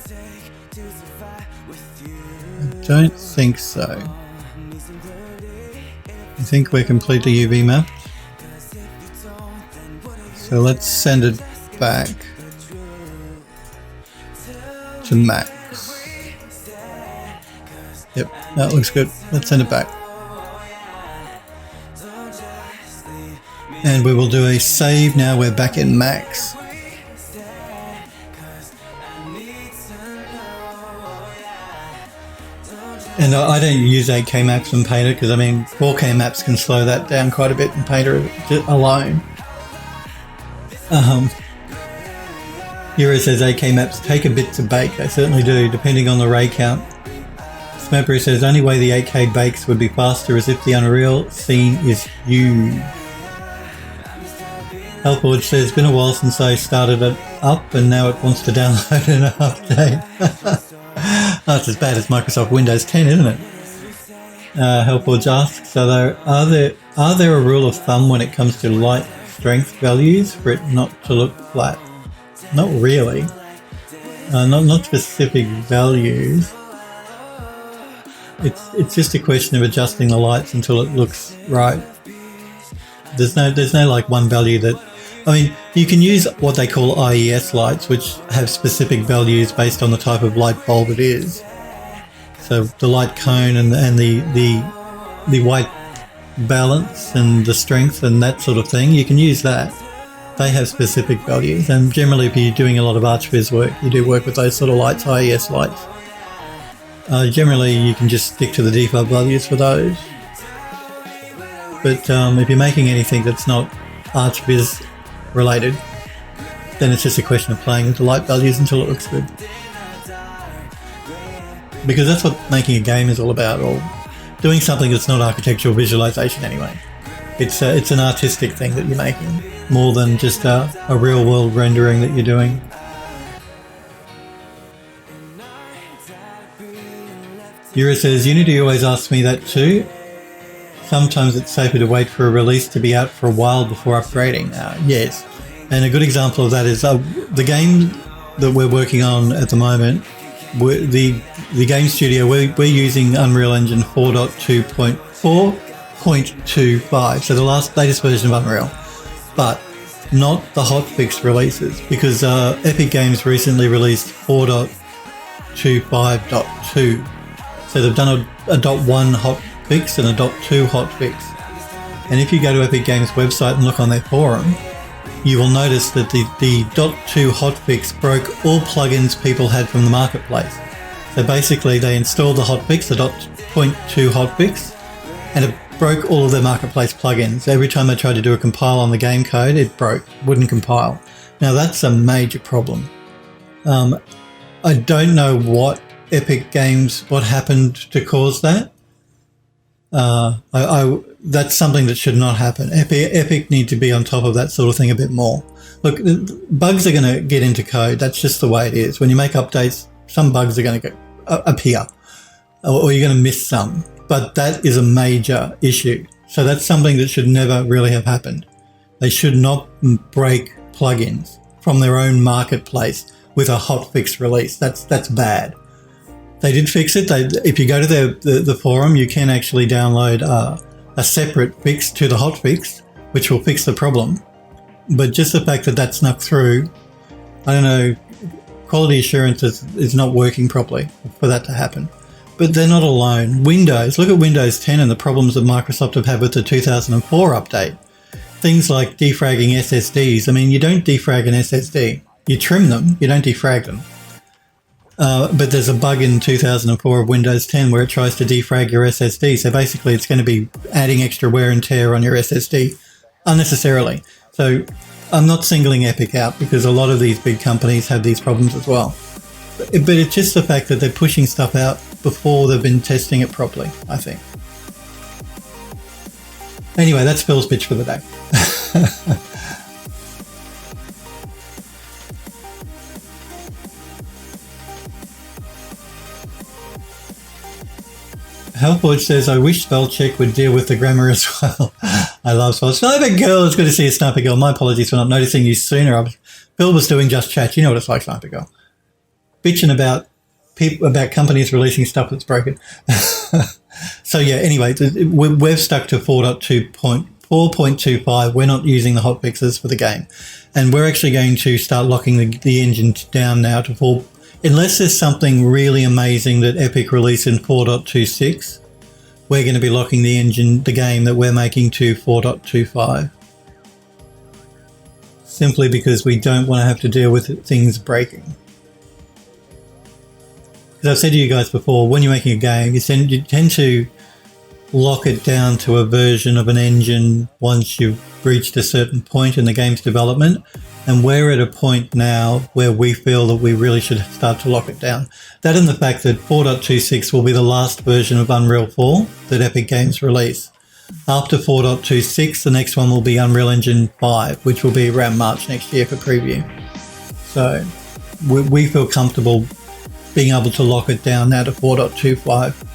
I don't think so. I think we're completely UV mapped. So let's send it back to max. Yep, that looks good. Let's send it back. And we will do a save now. We're back in max. And I don't use 8K maps in Painter because, I mean, 4K maps can slow that down quite a bit in Painter alone. Hero says 8K maps take a bit to bake. They certainly do, depending on the ray count. Smappery says only way the 8K bakes would be faster is if the Unreal scene is huge. Healthboard says been a while since I started it up and now it wants to download an update. That's as bad as Microsoft Windows 10, isn't it? Healthboard asks, so are there a rule of thumb when it comes to light strength values for it not to look flat? Not really. Not specific values. It's just a question of adjusting the lights until it looks right. There's no like one value that, I mean, you can use what they call IES lights, which have specific values based on the type of light bulb it is. So the light cone and the white balance and the strength and that sort of thing, you can use that. They have specific values, and generally if you're doing a lot of ArchViz work, you do work with those sort of lights, IES lights. Generally you can just stick to the default values for those. But if you're making anything that's not ArchViz related, then it's just a question of playing with the light values until it looks good. Because that's what making a game is all about, or doing something that's not architectural visualization anyway. It's an artistic thing that you're making, more than just a real world rendering that you're doing. Yura says, Unity always asks me that too. Sometimes it's safer to wait for a release to be out for a while before upgrading. Yes, and a good example of that is the game that we're working on at the moment. The game studio, we're using Unreal Engine 4.4.25, so the latest version of Unreal, but not the hotfix releases, because Epic Games recently released 4.25.2. So they've done a .1 hotfix and a .2 hotfix. And if you go to Epic Games' website and look on their forum, you will notice that the .2 hotfix broke all plugins people had from the marketplace. So basically they installed the hotfix, the .2 hotfix, and it broke all of their marketplace plugins. Every time they tried to do a compile on the game code, it broke, wouldn't compile. Now that's a major problem. I don't know what happened to cause that. That's something that should not happen. Epic need to be on top of that sort of thing a bit more. Look, bugs are going to get into code. That's just the way it is. When you make updates, some bugs are going to appear, or you're going to miss some. But that is a major issue. So that's something that should never really have happened. They should not break plugins from their own marketplace with a hotfix release. That's bad. They did fix it. If you go to the forum, you can actually download a separate fix to the hotfix, which will fix the problem. But just the fact that that snuck through, I don't know, quality assurance is not working properly for that to happen. But they're not alone. Windows, look at Windows 10 and the problems that Microsoft have had with the 2004 update. Things like defragging SSDs. I mean, you don't defrag an SSD. You trim them, you don't defrag them. But there's a bug in 2004 of Windows 10 where it tries to defrag your SSD. So basically it's going to be adding extra wear and tear on your SSD unnecessarily. So I'm not singling Epic out because a lot of these big companies have these problems as well. But it's just the fact that they're pushing stuff out before they've been testing it properly, I think. Anyway, that's Phil's pitch for the day. Helpwatch says, I wish Spellcheck would deal with the grammar as well. I love spell. Sniper Girl, it's good to see you, Sniper Girl. My apologies for not noticing you sooner. Phil was doing Just Chat. You know what it's like, Sniper Girl. Bitching about companies releasing stuff that's broken. So yeah, anyway, we've stuck to 4.25. We're not using the hotfixes for the game. And we're actually going to start locking the engine down now to 4. Unless there's something really amazing that Epic release in 4.26, we're going to be locking the game that we're making to 4.25. Simply because we don't want to have to deal with things breaking. As I've said to you guys before, when you're making a game, you tend to lock it down to a version of an engine once you've reached a certain point in the game's development. And we're at a point now where we feel that we really should start to lock it down. That and the fact that 4.26 will be the last version of Unreal 4 that Epic Games release. After 4.26, the next one will be Unreal Engine 5, which will be around March next year for preview. So we feel comfortable being able to lock it down now to 4.25.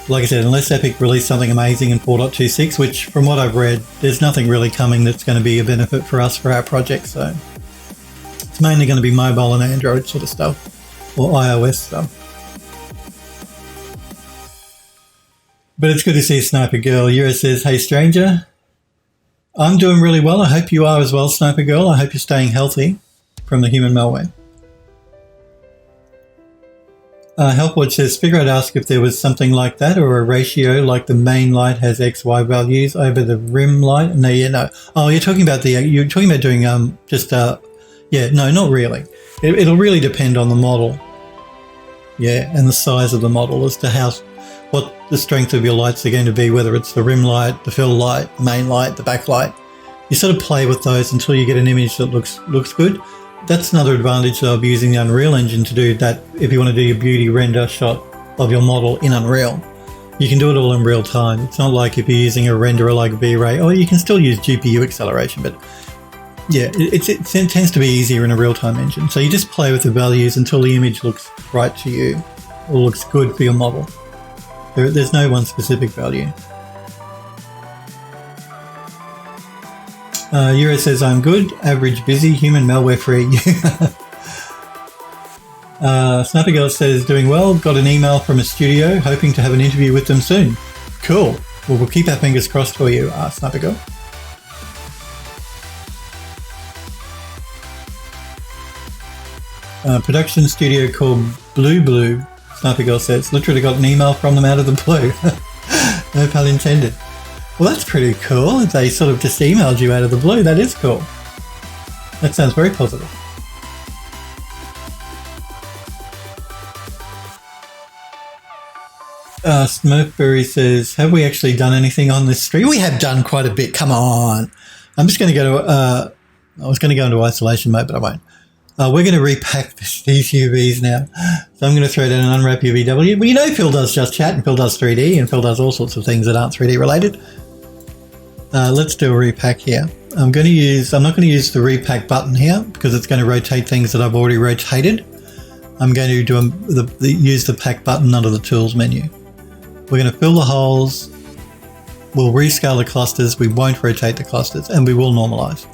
Like I said, unless Epic release something amazing in 4.26, which from what I've read, there's nothing really coming that's going to be a benefit for us for our project. So it's mainly going to be mobile and Android sort of stuff, or iOS stuff. But it's good to see Sniper Girl. Yura says, hey stranger, I'm doing really well. I hope you are as well, Sniper Girl. I hope you're staying healthy from the human malware. Helpwatch says, figure I'd ask if there was something like that or a ratio like the main light has XY values over the rim light. No. Oh, you're talking about doing no, not really. It'll really depend on the model. Yeah, and the size of the model as to what the strength of your lights are going to be, whether it's the rim light, the fill light, the main light, the backlight. You sort of play with those until you get an image that looks good. That's another advantage of using the Unreal Engine to do that. If you want to do your beauty render shot of your model in Unreal, you can do it all in real time. It's not like if you're using a renderer like V-Ray, you can still use GPU acceleration, but yeah, it tends to be easier in a real-time engine. So you just play with the values until the image looks right to you or looks good for your model. There's no one specific value. Euro says, I'm good, average, busy, human, malware free. Sniper Girl says, doing well, got an email from a studio, hoping to have an interview with them soon. Cool. Well, we'll keep our fingers crossed for you, Sniper Girl. Production studio called Blue, Sniper Girl says, literally got an email from them out of the blue. No pun intended. Well, that's pretty cool. They sort of just emailed you out of the blue. That is cool. That sounds very positive. Smurfberry says, have we actually done anything on this stream? We have done quite a bit. Come on. I'm just going to go to... I was going to go into isolation mode, but I won't. We're going to repack these UVs now. So I'm going to throw down an unwrap UVW. Well, you know Phil does Just Chat and Phil does 3D and Phil does all sorts of things that aren't 3D related. Let's do a repack here. I'm not going to use the repack button here because it's going to rotate things that I've already rotated. I'm going to do use the pack button under the tools menu. We're going to fill the holes. We'll rescale the clusters. We won't rotate the clusters and we will normalize.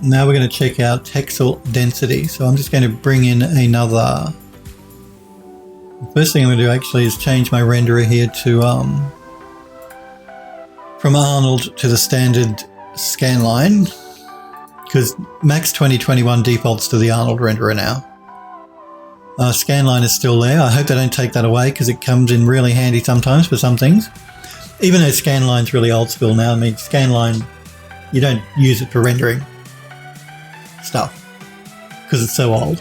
Now we're going to check out texel density. So I'm just going to bring in another. The first thing I'm going to do actually is change my renderer here to from Arnold to the standard scanline because Max 2021 defaults to the Arnold renderer now. Scanline is still there. I hope they don't take that away because it comes in really handy sometimes for some things. Even though Scanline's really old school now. I mean, Scanline, you don't use it for rendering. stuff because it's so old,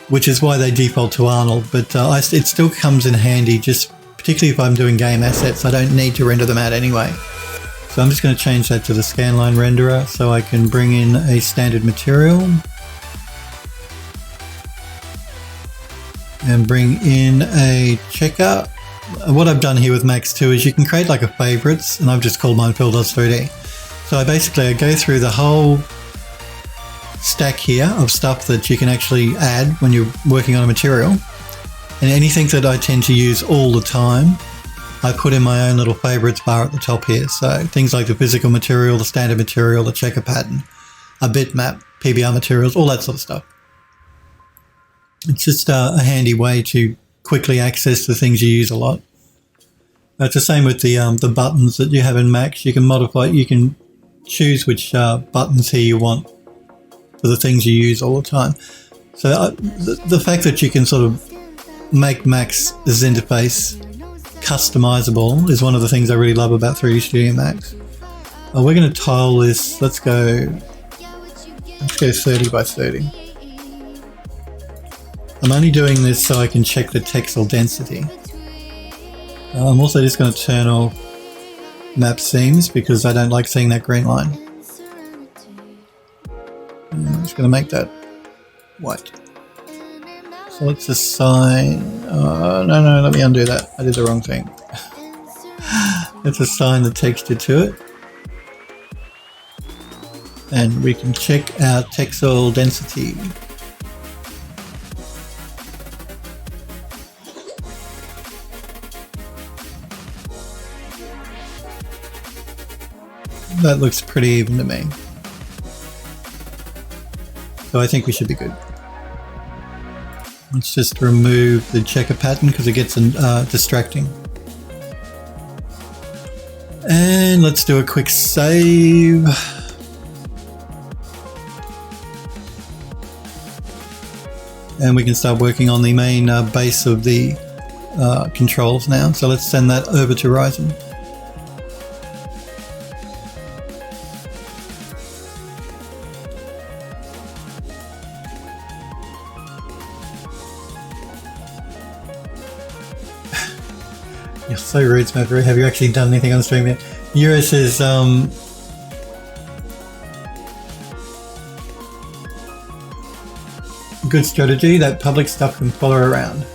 which is why they default to Arnold. But it still comes in handy, just particularly if I'm doing game assets. I don't need to render them out anyway. So I'm just going to change that to the scanline renderer so I can bring in a standard material and bring in a checker. What I've done here with Max 2 is you can create like a favorites, and I've just called mine Phil Does 3D. So I go through the whole stack here of stuff that you can actually add when you're working on a material, and anything that I tend to use all the time I put in my own little favorites bar at the top here. So things like the physical material, the standard material, the checker pattern, a bitmap, PBR materials, all that sort of stuff. It's just a handy way to quickly access the things you use a lot. It's the same with the buttons that you have in Max. You can modify, you can choose which buttons here you want for the things you use all the time. So the fact that you can sort of make Max's interface customizable is one of the things I really love about 3D Studio Max. We're going to tile this. Let's go 30 by 30. I'm only doing this so I can check the texel density. I'm also just going to turn off map seams because I don't like seeing that green line. I'm just going to make that white. So let's assign, no, let me undo that. I did the wrong thing. Let's assign the texture to it. And we can check our texel density. That looks pretty even to me. So I think we should be good. Let's just remove the checker pattern because it gets distracting. And let's do a quick save. And we can start working on the main base of the controls now. So let's send that over to Ryzen. You're so rude, Smurfy. Have you actually done anything on stream yet? Euro says, good strategy, that public stuff can follow around.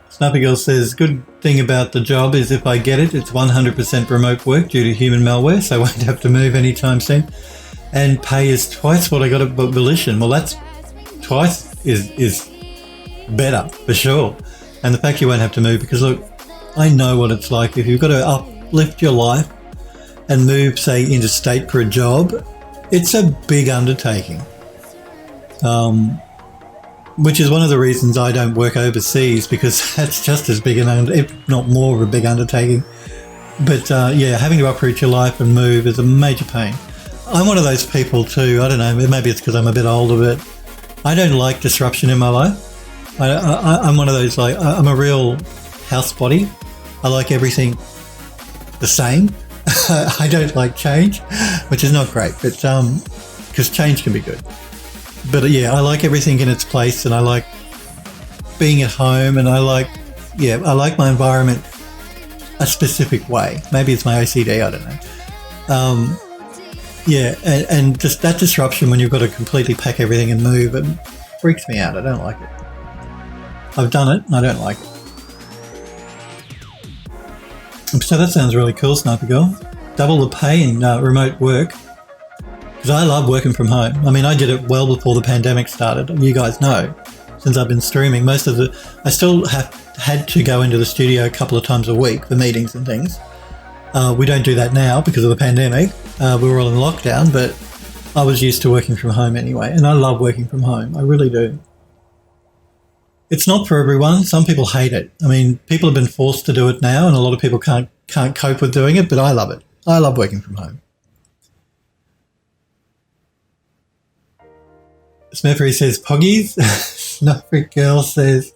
Snappy Girl says, good thing about the job is if I get it, it's 100% remote work due to human malware, so I won't have to move anytime soon. And pay is twice what I got at Volition. Well, that's twice is better, for sure. And the fact you won't have to move, because look, I know what it's like. If you've got to uplift your life and move, say, interstate for a job, it's a big undertaking. Which is one of the reasons I don't work overseas, because that's just as big if not more of a big undertaking. But yeah, having to uproot your life and move is a major pain. I'm one of those people too. I don't know, maybe it's because I'm a bit older, but I don't like disruption in my life. I'm one of those, like, I'm a real house body. I like everything the same. I don't like change, which is not great, but because change can be good. But yeah, I like everything in its place, and I like being at home, and I like my environment a specific way. Maybe it's my OCD, I don't know. Yeah, and just that disruption when you've got to completely pack everything and move, it freaks me out. I don't like it. I've done it and I don't like it. So that sounds really cool, Sniper Girl. Double the pay in remote work. Because I love working from home. I mean, I did it well before the pandemic started. You guys know, since I've been streaming, I still had to go into the studio a couple of times a week for meetings and things. We don't do that now because of the pandemic. We were all in lockdown, but I was used to working from home anyway. And I love working from home. I really do. It's not for everyone. Some people hate it. I mean, people have been forced to do it now, and a lot of people can't cope with doing it, but I love it. I love working from home. Smurfy says, Poggies. Snuffery Girl says,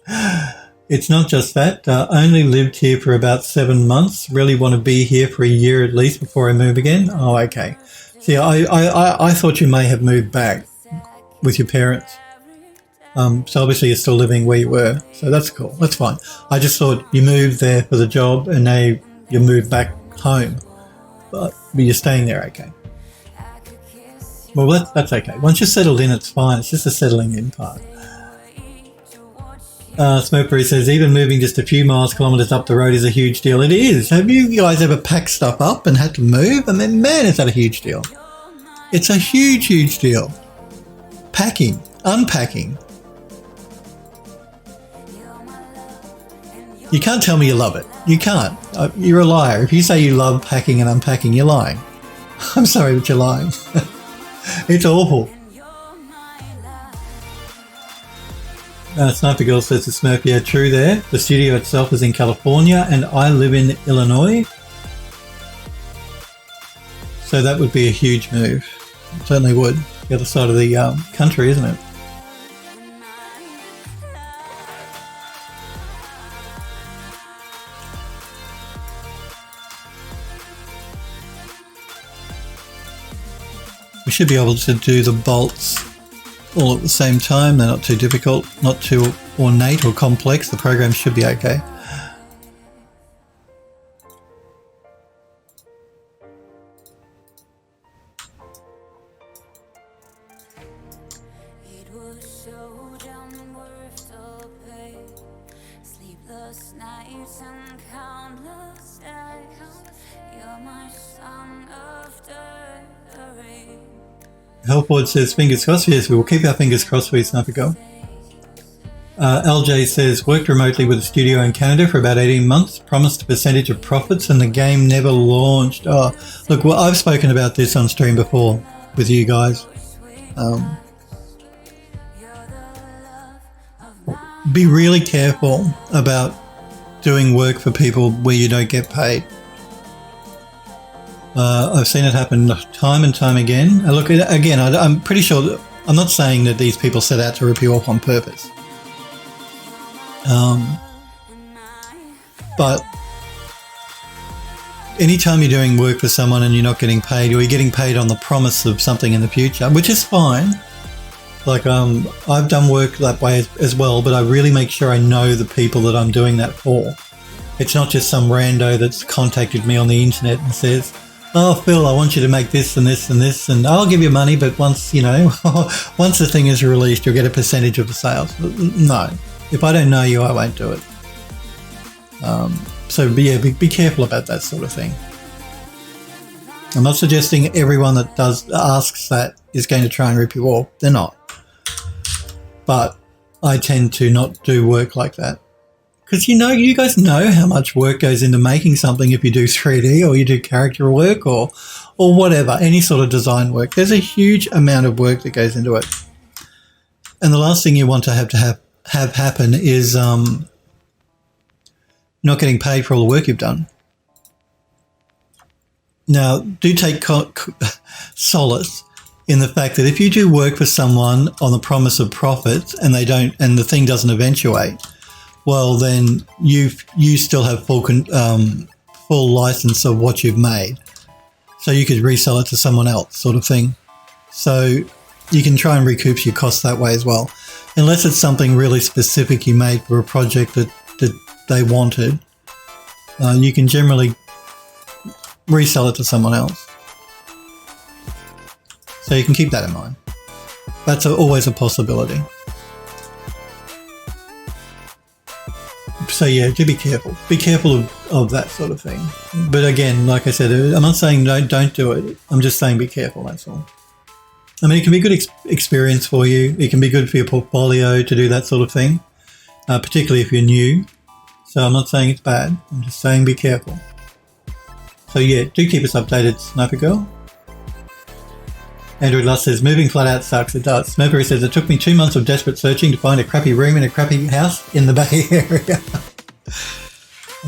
it's not just that. Only lived here for about 7 months. Really want to be here for a year at least before I move again. Oh, okay. See, I thought you may have moved back with your parents. So obviously you're still living where you were. So that's cool. That's fine. I just thought you moved there for the job and now you moved back home. But you're staying there, okay. Well, that's okay. Once you're settled in, it's fine. It's just the settling in part. Smokeberry says, even moving just a few kilometres up the road is a huge deal. It is. Have you guys ever packed stuff up and had to move? And then, man, is that a huge deal. It's a huge, huge deal. Packing, unpacking. You can't tell me you love it. You can't. You're a liar. If you say you love packing and unpacking, you're lying. I'm sorry, but you're lying. It's awful. Sniper Girl says to Smurf, yeah, true there. The studio itself is in California and I live in Illinois. So that would be a huge move. It certainly would. The other side of the country, isn't it? We should be able to do the bolts all at the same time. They're not too difficult, not too ornate or complex. The program should be okay. Hellford says, fingers crossed. Yes, we will keep our fingers crossed for you, Sniper Girl. LJ says, worked remotely with a studio in Canada for about 18 months, promised a percentage of profits, and the game never launched. Oh, look, well, I've spoken about this on stream before with you guys. Be really careful about doing work for people where you don't get paid. I've seen it happen time and time again. Look, again, I'm pretty sure that I'm not saying that these people set out to rip you off on purpose. But anytime you're doing work for someone and you're not getting paid, or you're getting paid on the promise of something in the future, which is fine. Like, I've done work that way as well, but I really make sure I know the people that I'm doing that for. It's not just some rando that's contacted me on the internet and says, oh, Phil, I want you to make this and this and this, and I'll give you money, but once, once the thing is released, you'll get a percentage of the sales. No. If I don't know you, I won't do it. So, yeah, be careful about that sort of thing. I'm not suggesting everyone that asks that is going to try and rip you off. They're not. But I tend to not do work like that. Because, you guys know how much work goes into making something if you do 3D or you do character work or whatever, any sort of design work. There's a huge amount of work that goes into it. And the last thing you want to have happen is not getting paid for all the work you've done. Now, do take solace in the fact that if you do work for someone on the promise of profits and they don't, and the thing doesn't eventuate, well, then you still have full license of what you've made. So you could resell it to someone else, sort of thing. So you can try and recoup your costs that way as well. Unless it's something really specific you made for a project that they wanted, you can generally resell it to someone else. So you can keep that in mind. That's always a possibility. So yeah, do be careful. Be careful of that sort of thing. But again, like I said, I'm not saying don't do it. I'm just saying be careful, that's all. I mean, it can be a good experience for you. It can be good for your portfolio to do that sort of thing, particularly if you're new. So I'm not saying it's bad. I'm just saying be careful. So yeah, do keep us updated, Sniper Girl. Andrew Luss says, moving flat out sucks. It does. Smurfy says, it took me 2 months of desperate searching to find a crappy room in a crappy house in the Bay Area.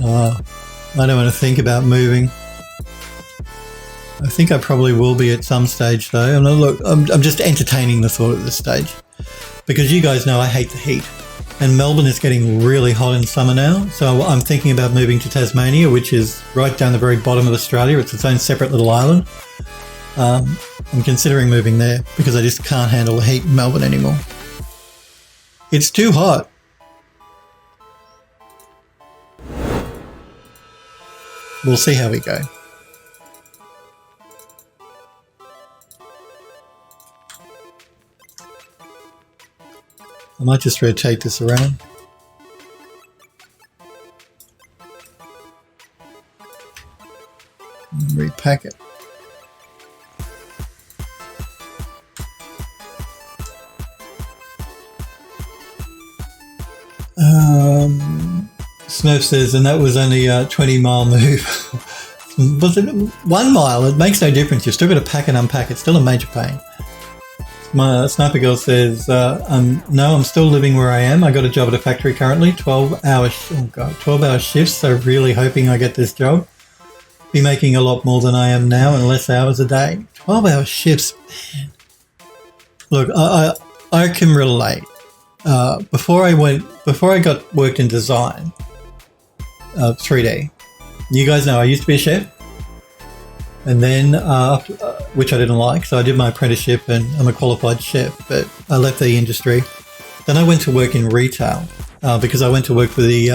I don't want to think about moving. I think I probably will be at some stage though. I'm just entertaining the thought at this stage because you guys know I hate the heat. And Melbourne is getting really hot in summer now. So I'm thinking about moving to Tasmania, which is right down the very bottom of Australia. It's its own separate little island. I'm considering moving there because I just can't handle the heat in Melbourne anymore. It's too hot. We'll see how we go. I might just rotate this around. And repack it. Smurf says, and that was only a 20-mile move. Was it 1 mile? It makes no difference. You've still got to pack and unpack. It's still a major pain. My Sniper Girl says, no, I'm still living where I am. I got a job at a factory currently, 12-hour shifts, so really hoping I get this job. Be making a lot more than I am now in less hours a day. 12-hour shifts, man. Look, I can relate. Before I worked in design, 3D. You guys know I used to be a chef, and then which I didn't like, so I did my apprenticeship and I'm a qualified chef. But I left the industry. Then I went to work in retail because I went to work for the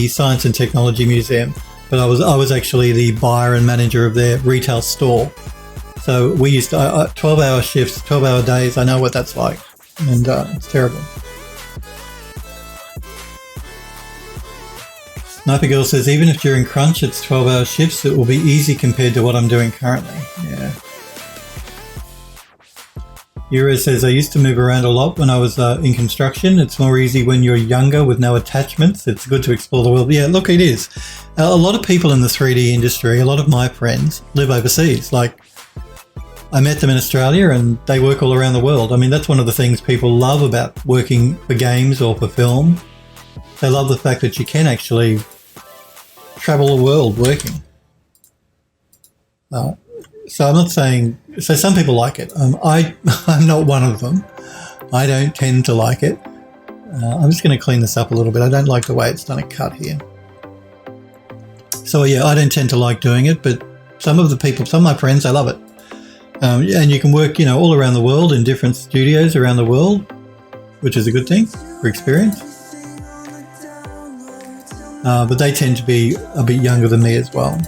Science and Technology Museum. But I was actually the buyer and manager of their retail store. So we used to 12-hour shifts, 12-hour days. I know what that's like, and it's terrible. Sniper Girl says, even if during crunch it's 12-hour shifts, it will be easy compared to what I'm doing currently. Yeah. Euro says, I used to move around a lot when I was in construction. It's more easy when you're younger with no attachments. It's good to explore the world. Yeah, look, it is. A lot of people in the 3D industry, a lot of my friends live overseas. Like, I met them in Australia and they work all around the world. I mean, that's one of the things people love about working for games or for film. They love the fact that you can actually travel the world working. So I'm not saying... So some people like it. I'm not one of them. I don't tend to like it. I'm just going to clean this up a little bit. I don't like the way it's done a cut here. So yeah, I don't tend to like doing it, but some of my friends, they love it. And you can work, all around the world in different studios around the world, which is a good thing for experience. But they tend to be a bit younger than me as well.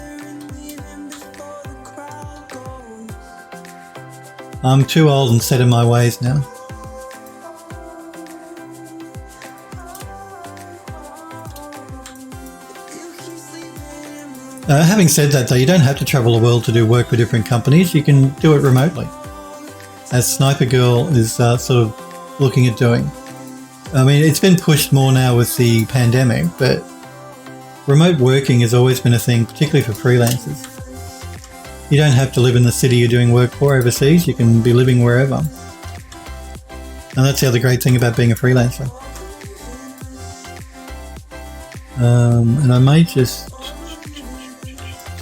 I'm too old and set in my ways now. Having said that, though, you don't have to travel the world to do work for different companies. You can do it remotely, as Sniper Girl is sort of looking at doing. I mean, it's been pushed more now with the pandemic, but remote working has always been a thing, particularly for freelancers. You don't have to live in the city you're doing work for overseas. You can be living wherever. And that's the other great thing about being a freelancer. And I might just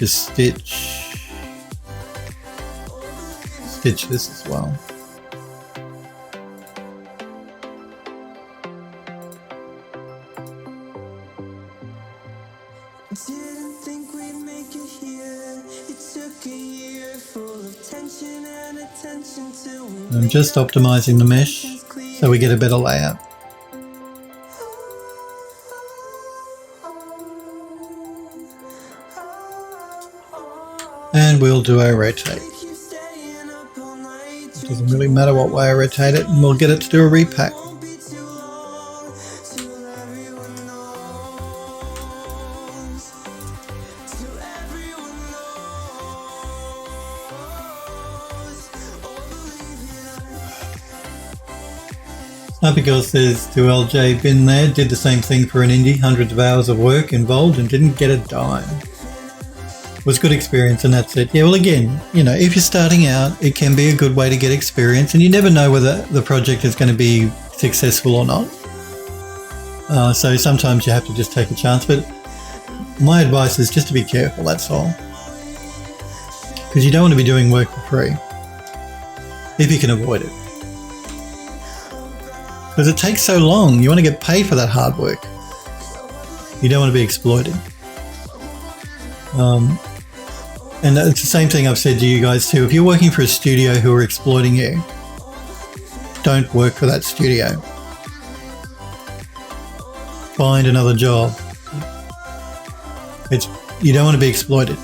stitch this as well. I'm just optimizing the mesh so we get a better layout. And we'll do our rotate. It doesn't really matter what way I rotate it, and we'll get it to do a repack. Sniper Girl says to LJ, been there, did the same thing for an indie, hundreds of hours of work involved and didn't get a dime. It was a good experience and that's it. Yeah, well again, if you're starting out, it can be a good way to get experience and you never know whether the project is going to be successful or not. So sometimes you have to just take a chance, but my advice is just to be careful, that's all. Because you don't want to be doing work for free, if you can avoid it. Because it takes so long. You want to get paid for that hard work. You don't want to be exploited. And it's the same thing I've said to you guys too. If you're working for a studio who are exploiting you, don't work for that studio. Find another job. You don't want to be exploited.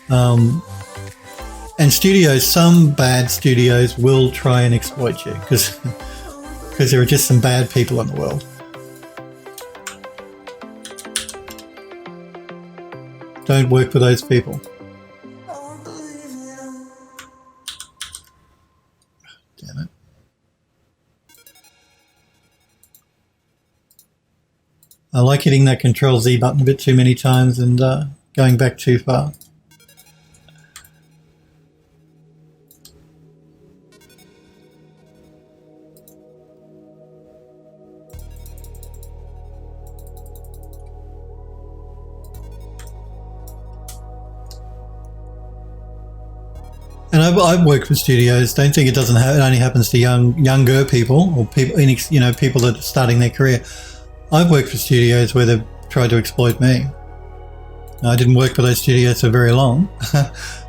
And studios, some bad studios will try and exploit you because there are just some bad people in the world. Don't work for those people. Damn it. I like hitting that Control Z button a bit too many times and going back too far. And I've worked for studios. Don't think it doesn't. It only happens to younger people or people, people that are starting their career. I've worked for studios where they've tried to exploit me. I didn't work for those studios for very long,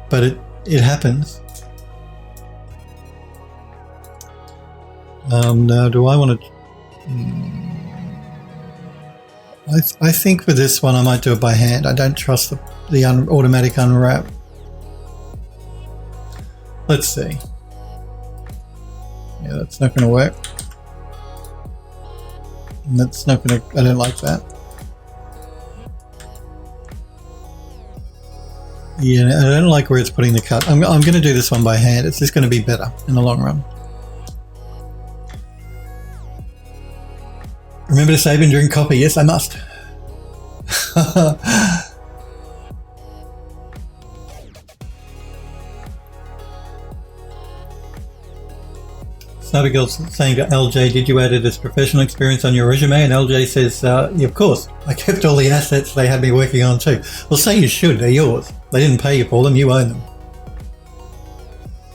but it happens. Now, do I want to? I think for this one I might do it by hand. I don't trust the automatic unwrap. Let's see. Yeah, that's not going to work. That's not going to, I don't like that. Yeah, I don't like where it's putting the cut. I'm going to do this one by hand. It's just going to be better in the long run. Remember to save and drink coffee. Yes, I must. Sniper Girl's saying to LJ, did you add it as professional experience on your resume? And LJ says, yeah, of course. I kept all the assets they had me working on too. Well, say you should. They're yours. They didn't pay you for them. You own them.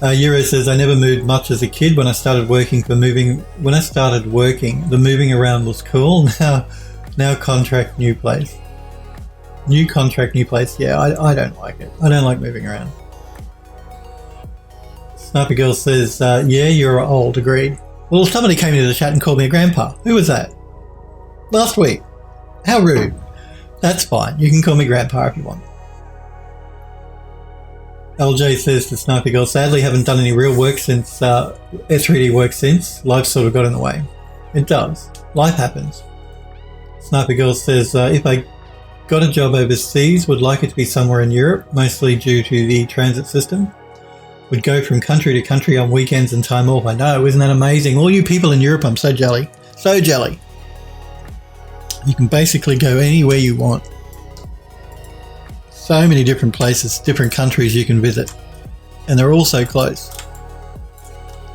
Euro says, I never moved much as a kid. When I started working, the moving around was cool. Now contract, new place. New contract, new place. Yeah, I don't like it. I don't like moving around. Sniper Girl says, yeah, you're old, agreed. Well, somebody came into the chat and called me a grandpa. Who was that? Last week. How rude. That's fine. You can call me grandpa if you want. LJ says to Sniper Girl, sadly haven't done any real work since, S3D work since. Life sort of got in the way. It does. Life happens. Sniper Girl says, if I got a job overseas, would like it to be somewhere in Europe, mostly due to the transit system. Would go from country to country on weekends and time off. I know, isn't that amazing? All you people in Europe, I'm so jelly. So jelly. You can basically go anywhere you want. So many different places, different countries you can visit. And they're all so close.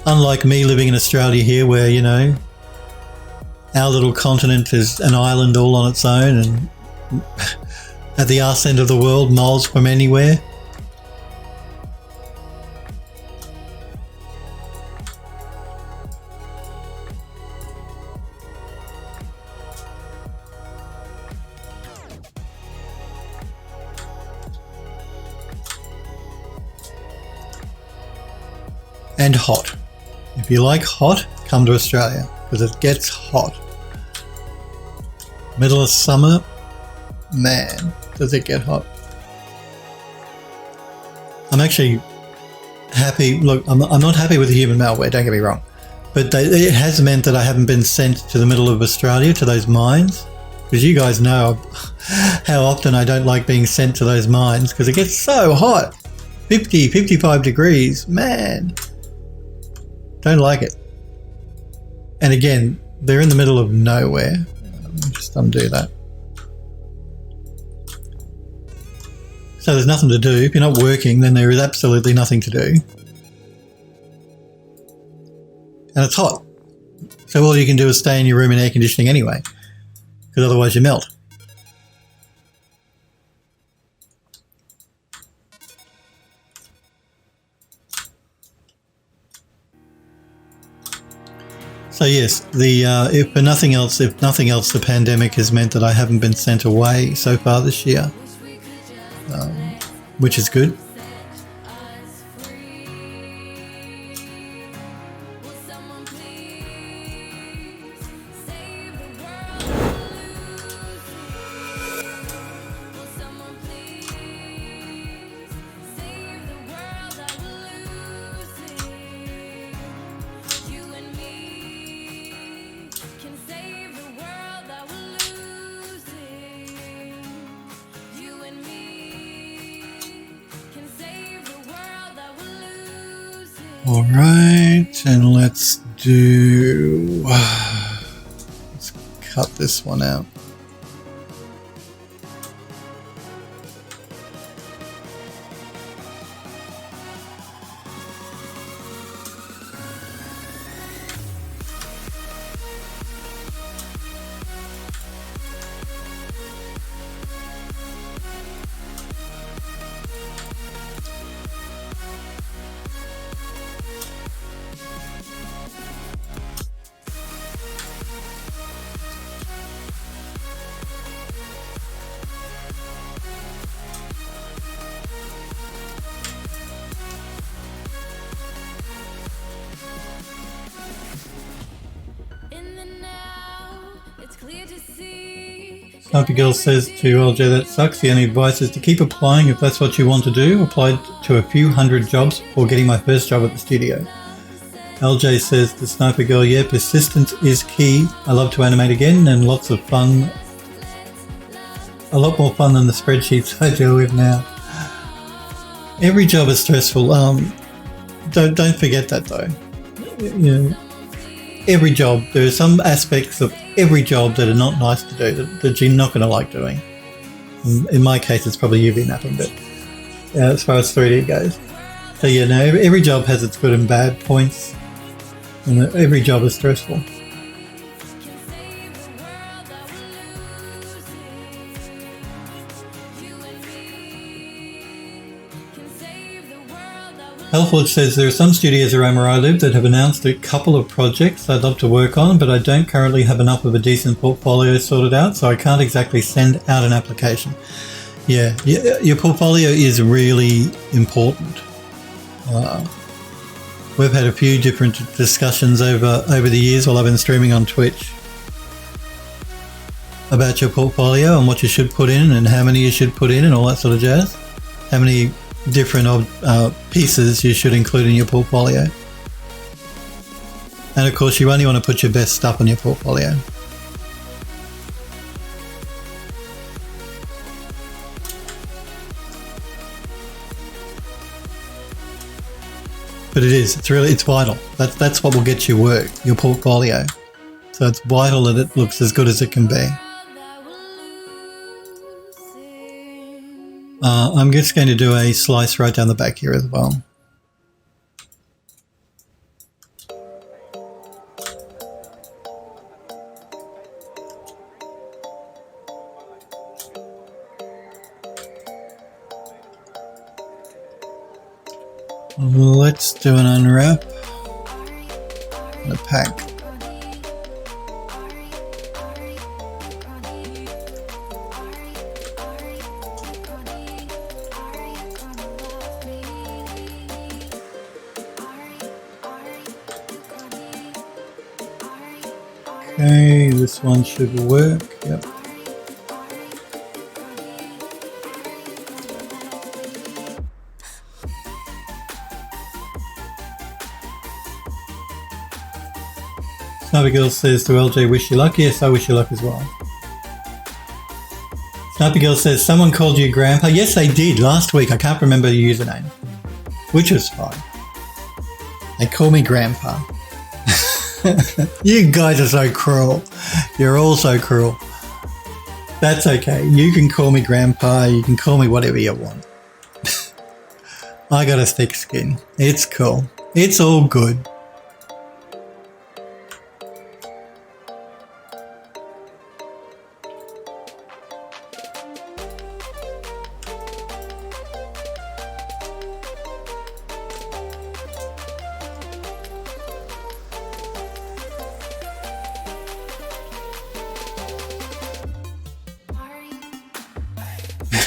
Unlike me living in Australia here where, you know, our little continent is an island all on its own and at the arse end of the world, miles from anywhere. And hot. If you like hot, come to Australia because it gets hot. Middle of summer, man, does it get hot. I'm actually happy. Look, I'm not happy with the human malware, don't get me wrong. But it has meant that I haven't been sent to the middle of Australia, to those mines. Because you guys know how often I don't like being sent to those mines because it gets so hot. 50, 55 degrees, man. Don't like it. And again, they're in the middle of nowhere. Let me just undo that. So there's nothing to do. If you're not working, then there is absolutely nothing to do. And it's hot. So all you can do is stay in your room in air conditioning anyway, because otherwise you melt. So yes, if nothing else, the pandemic has meant that I haven't been sent away so far this year. which is good. All right, and let's cut this one out. Sniper Girl says to LJ, that sucks. The only advice is to keep applying if that's what you want to do. Applied to a few hundred jobs before getting my first job at the studio. LJ says to Sniper Girl, yeah, persistence is key. I love to animate again and lots of fun. A lot more fun than the spreadsheets I deal with now. Every job is stressful. Don't forget that though. You know, every job, there are some aspects of every job that are not nice to do, that you're not going to like doing. In my case, it's probably UV mapping, but as far as 3D goes. So yeah, no, every job has its good and bad points, and every job is stressful. Healthwatch says there are some studios around where I live that have announced a couple of projects I'd love to work on, but I don't currently have enough of a decent portfolio sorted out, so I can't exactly send out an application. Yeah, your portfolio is really important. We've had a few different discussions over the years while I've been streaming on Twitch about your portfolio and what you should put in and how many you should put in and all that sort of jazz. How many different pieces you should include in your portfolio. And of course, you only want to put your best stuff on your portfolio. But it's vital. That's what will get you work, your portfolio. So it's vital that it looks as good as it can be. I'm just going to do a slice right down the back here as well. Let's do an unwrap and a pack. Okay, this one should work. Yep. Sniper Girl says to LJ, wish you luck. Yes, I wish you luck as well. Sniper Girl says, someone called you Grandpa. Yes, they did last week. I can't remember the username, which was fine. They call me Grandpa. You guys are so cruel. You're all so cruel. That's okay. You can call me Grandpa. You can call me whatever you want. I got a thick skin. It's cool. It's all good.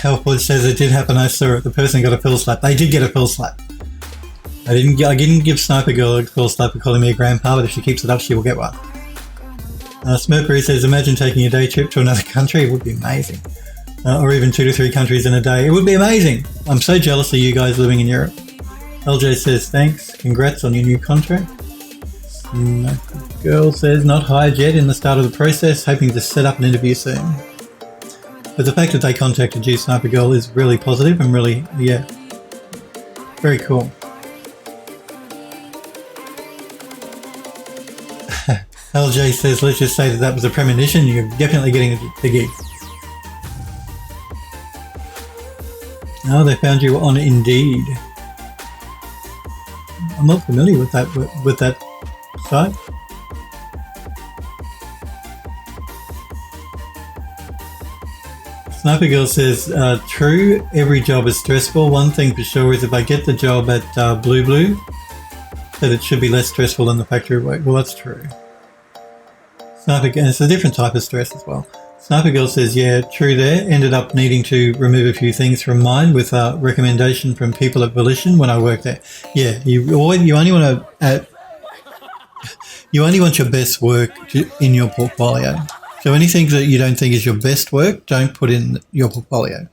Helpwood says it did happen. I saw it. The person got a pill slap. They did get a pill slap. I didn't give Sniper Girl a pill slap for calling me a grandpa, but if she keeps it up, she will get one. Smurpery says, imagine taking a day trip to another country. It would be amazing. Or even 2 to 3 countries in a day. It would be amazing. I'm so jealous of you guys living in Europe. LJ says, thanks. Congrats on your new contract. Girl says, not hired yet, in the start of the process, hoping to set up an interview soon. But the fact that they contacted you, Sniper Girl, is really positive and really, yeah, very cool. LJ says, let's just say that was a premonition. You're definitely getting the gig. Oh, they found you on Indeed. I'm not familiar with that site. Sniper Girl says, true, every job is stressful. One thing for sure is if I get the job at Blue Blue, that it should be less stressful than the factory work. Well, that's true. Sniper Girl, it's a different type of stress as well. Sniper Girl says, yeah, true there. Ended up needing to remove a few things from mine with a recommendation from people at Volition when I worked there. Yeah, you only want your best work in your portfolio. So anything that you don't think is your best work, don't put in your portfolio.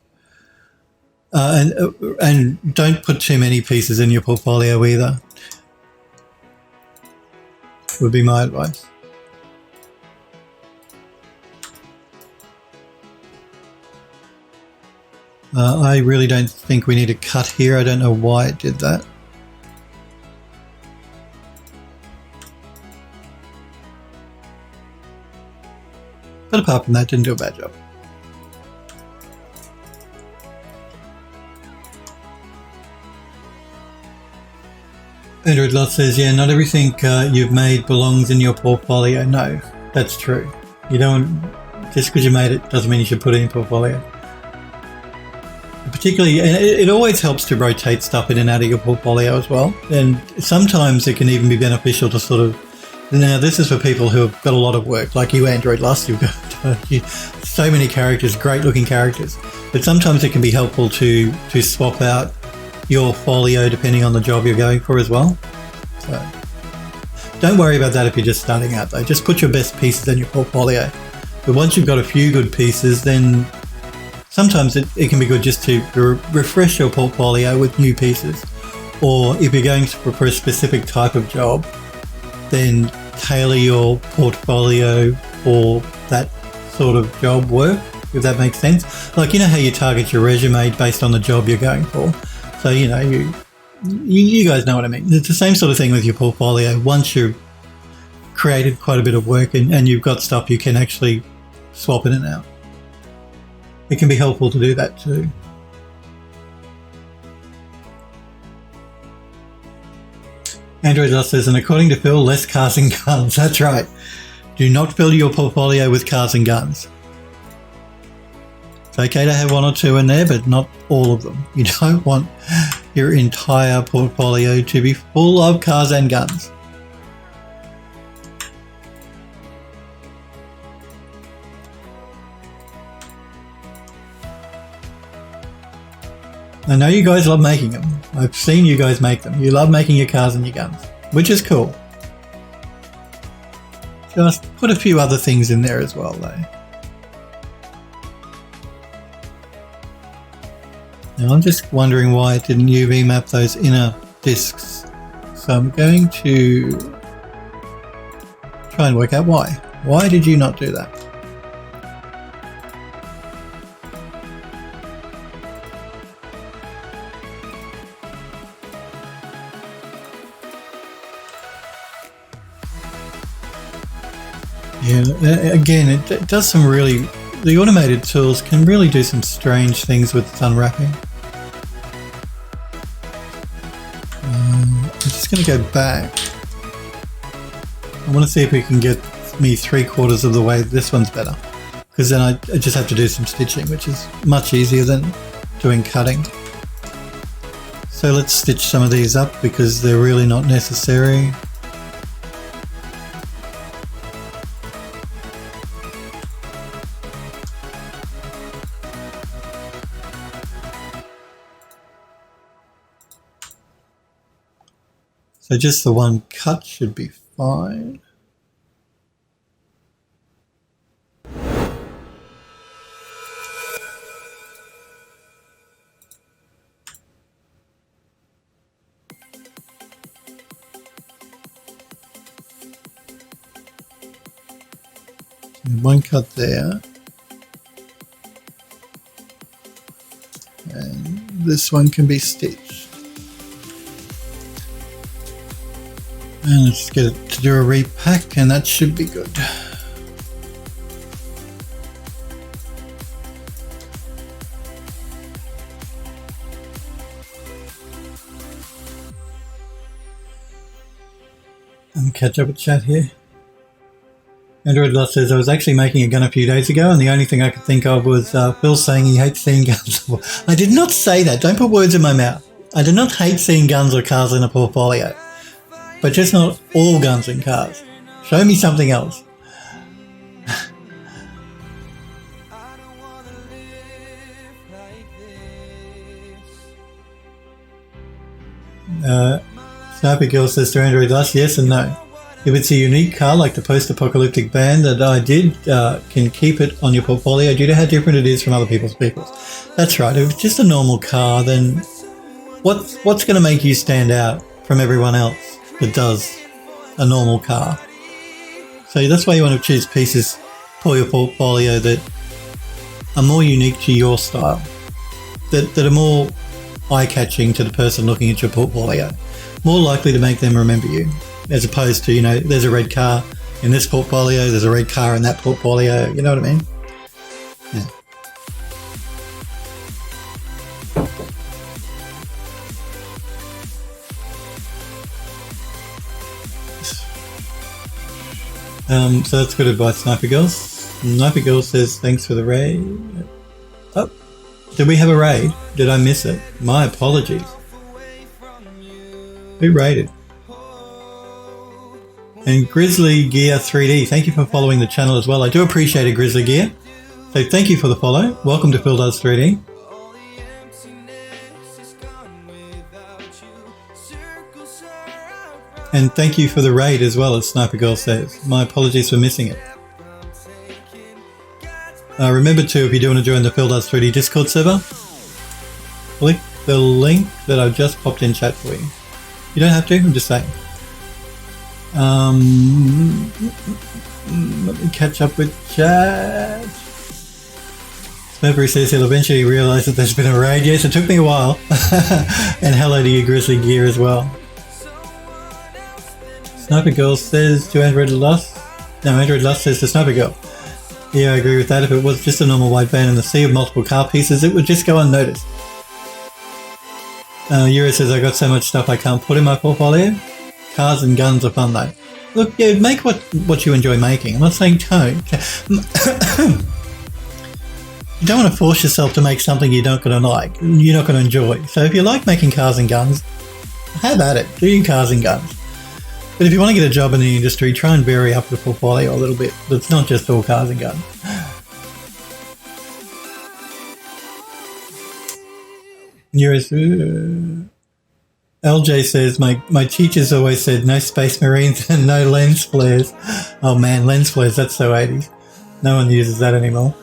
And don't put too many pieces in your portfolio either. Would be my advice. I really don't think we need a cut here. I don't know why it did that. But apart from that, didn't do a bad job. Android Lot says, yeah, not everything you've made belongs in your portfolio. No, that's true. You don't, just because you made it doesn't mean you should put it in your portfolio. Particularly, and it always helps to rotate stuff in and out of your portfolio as well. And sometimes it can even be beneficial to sort of, now this is for people who have got a lot of work, like you, Android Lust, you've got so many characters, great looking characters. But sometimes it can be helpful to swap out your folio depending on the job you're going for as well. So don't worry about that if you're just starting out though. Just put your best pieces in your portfolio. But once you've got a few good pieces, then sometimes it can be good just to refresh your portfolio with new pieces. Or if you're going for a specific type of job, then tailor your portfolio for that sort of job work, if that makes sense. Like, you know how you target your resume based on the job you're going for. So, you know, you guys know what I mean. It's the same sort of thing with your portfolio. Once you've created quite a bit of work and you've got stuff you can actually swap in and out. It can be helpful to do that too. Android Dust says, and according to Phil, less cars and guns. That's right. Do not fill your portfolio with cars and guns. It's okay to have one or two in there, but not all of them. You don't want your entire portfolio to be full of cars and guns. I know you guys love making them. I've seen you guys make them. You love making your cars and your guns, which is cool. Just put a few other things in there as well, though. Now I'm just wondering why it didn't UV map those inner discs. So I'm going to try and work out why. Why did you not do that? Yeah, again, it does some really, the automated tools can really do some strange things with its unwrapping. I'm just going to go back. I want to see if we can get me 3/4 of the way. This one's better, because then I just have to do some stitching, which is much easier than doing cutting. So let's stitch some of these up because they're really not necessary. So just the one cut should be fine. One cut there. And this one can be stitched. And let's get it to do a repack, and that should be good. And catch up with chat here. Android Lust says, I was actually making a gun a few days ago, and the only thing I could think of was Phil saying he hates seeing guns. I did not say that. Don't put words in my mouth. I do not hate seeing guns or cars in a portfolio. But just not all guns and cars. Show me something else. Sniper Girl says to Android Lust, yes and no. If it's a unique car like the post-apocalyptic van that I did, can keep it on your portfolio due to how different it is from other people's vehicles. That's right. If it's just a normal car, then what's going to make you stand out from everyone else that does a normal car? So that's why you want to choose pieces for your portfolio that are more unique to your style, that are more eye-catching to the person looking at your portfolio, more likely to make them remember you. As opposed to, there's a red car in this portfolio, there's a red car in that portfolio, you know what I mean? Yeah. So that's good advice, Sniper Girls. Sniper Girl says, thanks for the raid. Oh, did we have a raid? Did I miss it? My apologies. Who raided? And Grizzly Gear 3D, thank you for following the channel as well. I do appreciate it, Grizzly Gear. So thank you for the follow. Welcome to Phil Does 3D. And thank you for the raid as well, as Sniper Girl says. My apologies for missing it. Remember too, if you do want to join the Phil Does 3D Discord server, click the link that I've just popped in chat for you. You don't have to, I'm just saying. Let me catch up with chat. Smurfy says he'll eventually realise that there's been a raid. Yes, it took me a while. And hello to you, Grizzly Gear, as well. Sniper Girl says to Android Lust. No, Android Lust says to Sniper Girl. Yeah, I agree with that. If it was just a normal white van in the sea of multiple car pieces, it would just go unnoticed. Euro says, I got so much stuff I can't put in my portfolio. Cars and guns are fun though. Look, yeah, make what you enjoy making. I'm not saying don't. You don't want to force yourself to make something you're not going to like, you're not going to enjoy. So if you like making cars and guns, have at it. Do your cars and guns. But if you want to get a job in the industry, try and vary up the portfolio a little bit. It's not just all cars and guns. LJ says, my teachers always said no space marines and no lens flares. Oh man, lens flares, that's so 80s. No one uses that anymore.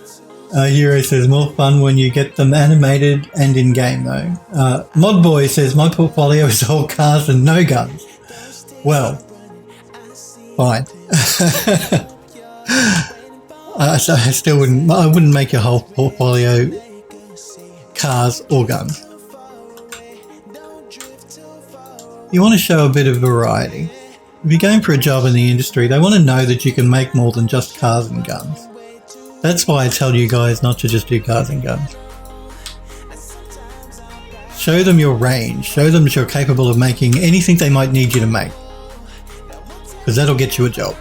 Hero says, more fun when you get them animated and in-game though. Modboy says, my portfolio is all cars and no guns. Well, fine. I still wouldn't make your whole portfolio cars or guns. You want to show a bit of variety. If you're going for a job in the industry, they want to know that you can make more than just cars and guns. That's why I tell you guys not to just do cars and guns. Show them your range. Show them that you're capable of making anything they might need you to make. Because that'll get you a job.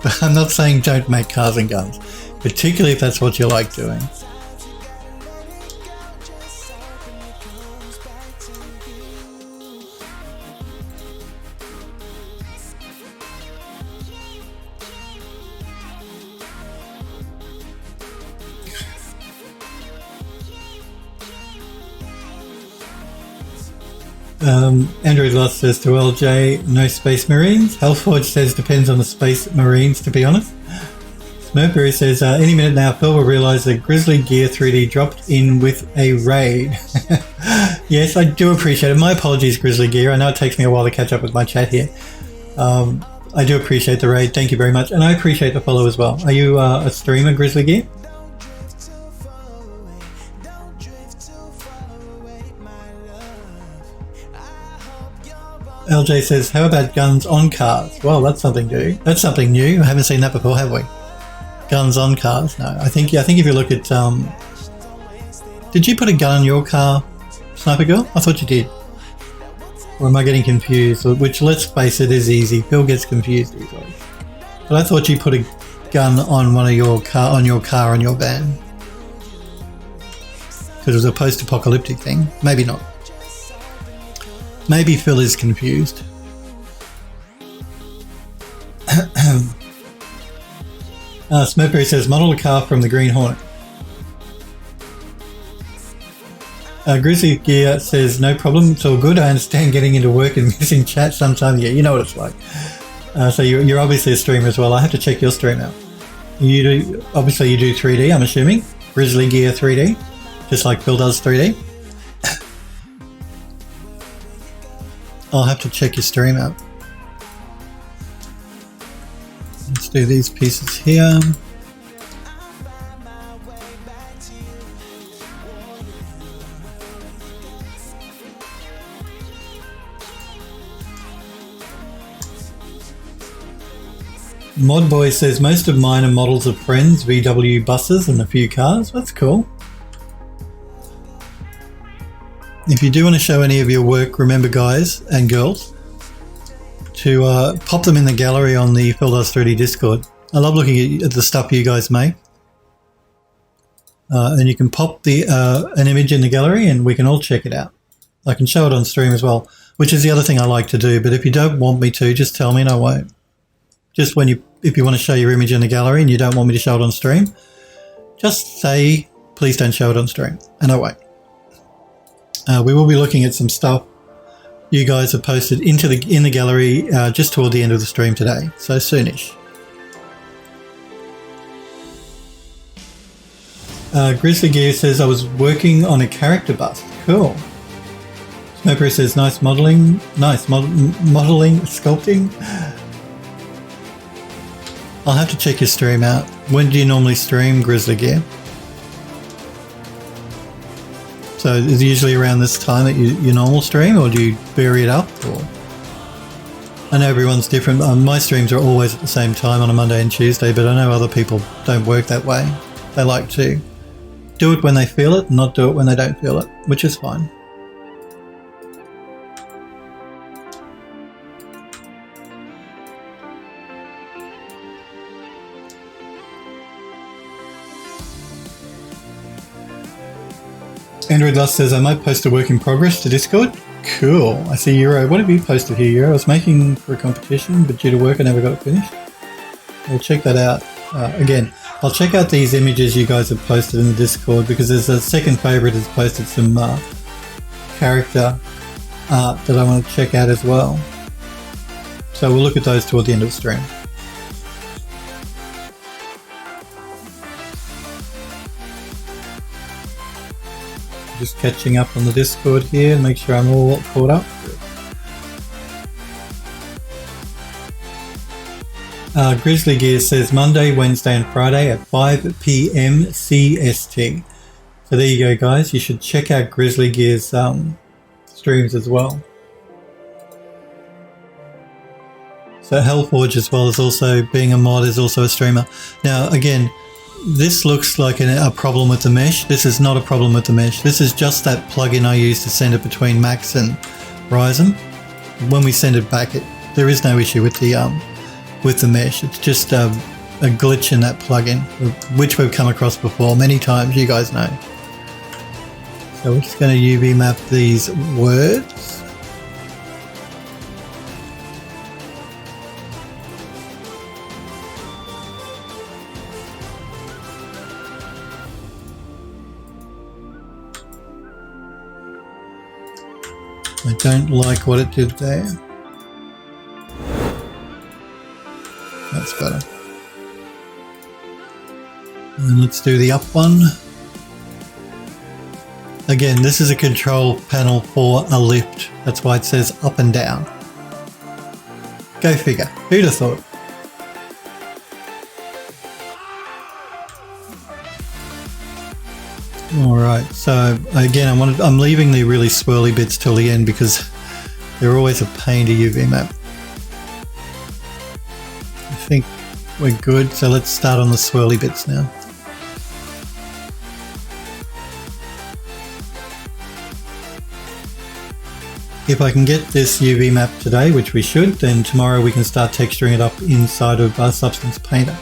But I'm not saying don't make cars and guns, particularly if that's what you like doing. Andrew Lost says to LJ, no Space Marines. Hellforge says depends on the Space Marines, to be honest. Mercury says, any minute now, Phil will realise that Grizzly Gear 3D dropped in with a raid. Yes, I do appreciate it. My apologies, Grizzly Gear. I know it takes me a while to catch up with my chat here. I do appreciate the raid. Thank you very much. And I appreciate the follow as well. Are you a streamer, Grizzly Gear? LJ says, how about guns on cars? Well, that's something new. That's something new. I haven't seen that before, have we? Guns on cars? No. I think if you look at... did you put a gun on your car, Sniper Girl? I thought you did. Or am I getting confused? Which, let's face it, is easy. Phil gets confused easily. But I thought you put a gun on one of your car, on your van. Because it was a post-apocalyptic thing. Maybe not. Maybe Phil is confused. Smurfberry says, model a car from the Green Hornet. Grizzly Gear says, no problem, it's all good. I understand getting into work and missing chat sometimes. Yeah, you know what it's like. So you're obviously a streamer as well. I have to check your stream out. Obviously you do 3D, I'm assuming. Grizzly Gear 3D, just like Phil does 3D. I'll have to check your stream out. Let's do these pieces here. Modboy says, most of mine are models of friends, VW buses and a few cars. That's cool. If you do want to show any of your work, remember guys and girls, to pop them in the gallery on the Phil Does 3D Discord. I love looking at the stuff you guys make. And you can pop an image in the gallery and we can all check it out. I can show it on stream as well, which is the other thing I like to do. But if you don't want me to, just tell me and I won't. Just if you want to show your image in the gallery and you don't want me to show it on stream, just say, please don't show it on stream, and I won't. We will be looking at some stuff you guys have posted in the gallery just toward the end of the stream today, so soonish. Grizzly Gear says, I was working on a character bust. Cool. Smoker says, nice modelling. Nice modelling, sculpting. I'll have to check your stream out. When do you normally stream, Grizzly Gear? So is it usually around this time that you normal stream, or do you vary it up? Or I know everyone's different. My streams are always at the same time on a Monday and Tuesday, but I know other people don't work that way. They like to do it when they feel it, and not do it when they don't feel it, which is fine. Android Lust says, I might post a work in progress to Discord. Cool. I see Euro. What have you posted here, Euro? I was making for a competition, but due to work I never got it finished. We'll check that out. Again, I'll check out these images you guys have posted in the Discord, because there's a second favourite has posted some character art that I want to check out as well. So we'll look at those toward the end of the stream. Just catching up on the Discord here and make sure I'm all caught up. Grizzly Gear says Monday, Wednesday and Friday at 5 PM CST. So there you go guys, you should check out Grizzly Gear's streams as well. So Hellforge as well as also being a mod is also a streamer. Now again, this looks like a problem with the mesh. This is not a problem with the mesh. This is just that plugin I use to send it between Macs and Ryzen. When we send it back, there is no issue with the mesh. It's just a glitch in that plugin, which we've come across before many times. You guys know. So we're just going to UV map these words. I don't like what it did there. That's better. And let's do the up one. Again, this is a control panel for a lift. That's why it says up and down. Go figure. Who'd have thought? Alright, so again I'm leaving the really swirly bits till the end because they're always a pain to UV map. I think we're good, so let's start on the swirly bits now. If I can get this UV map today, which we should, then tomorrow we can start texturing it up inside of our Substance Painter.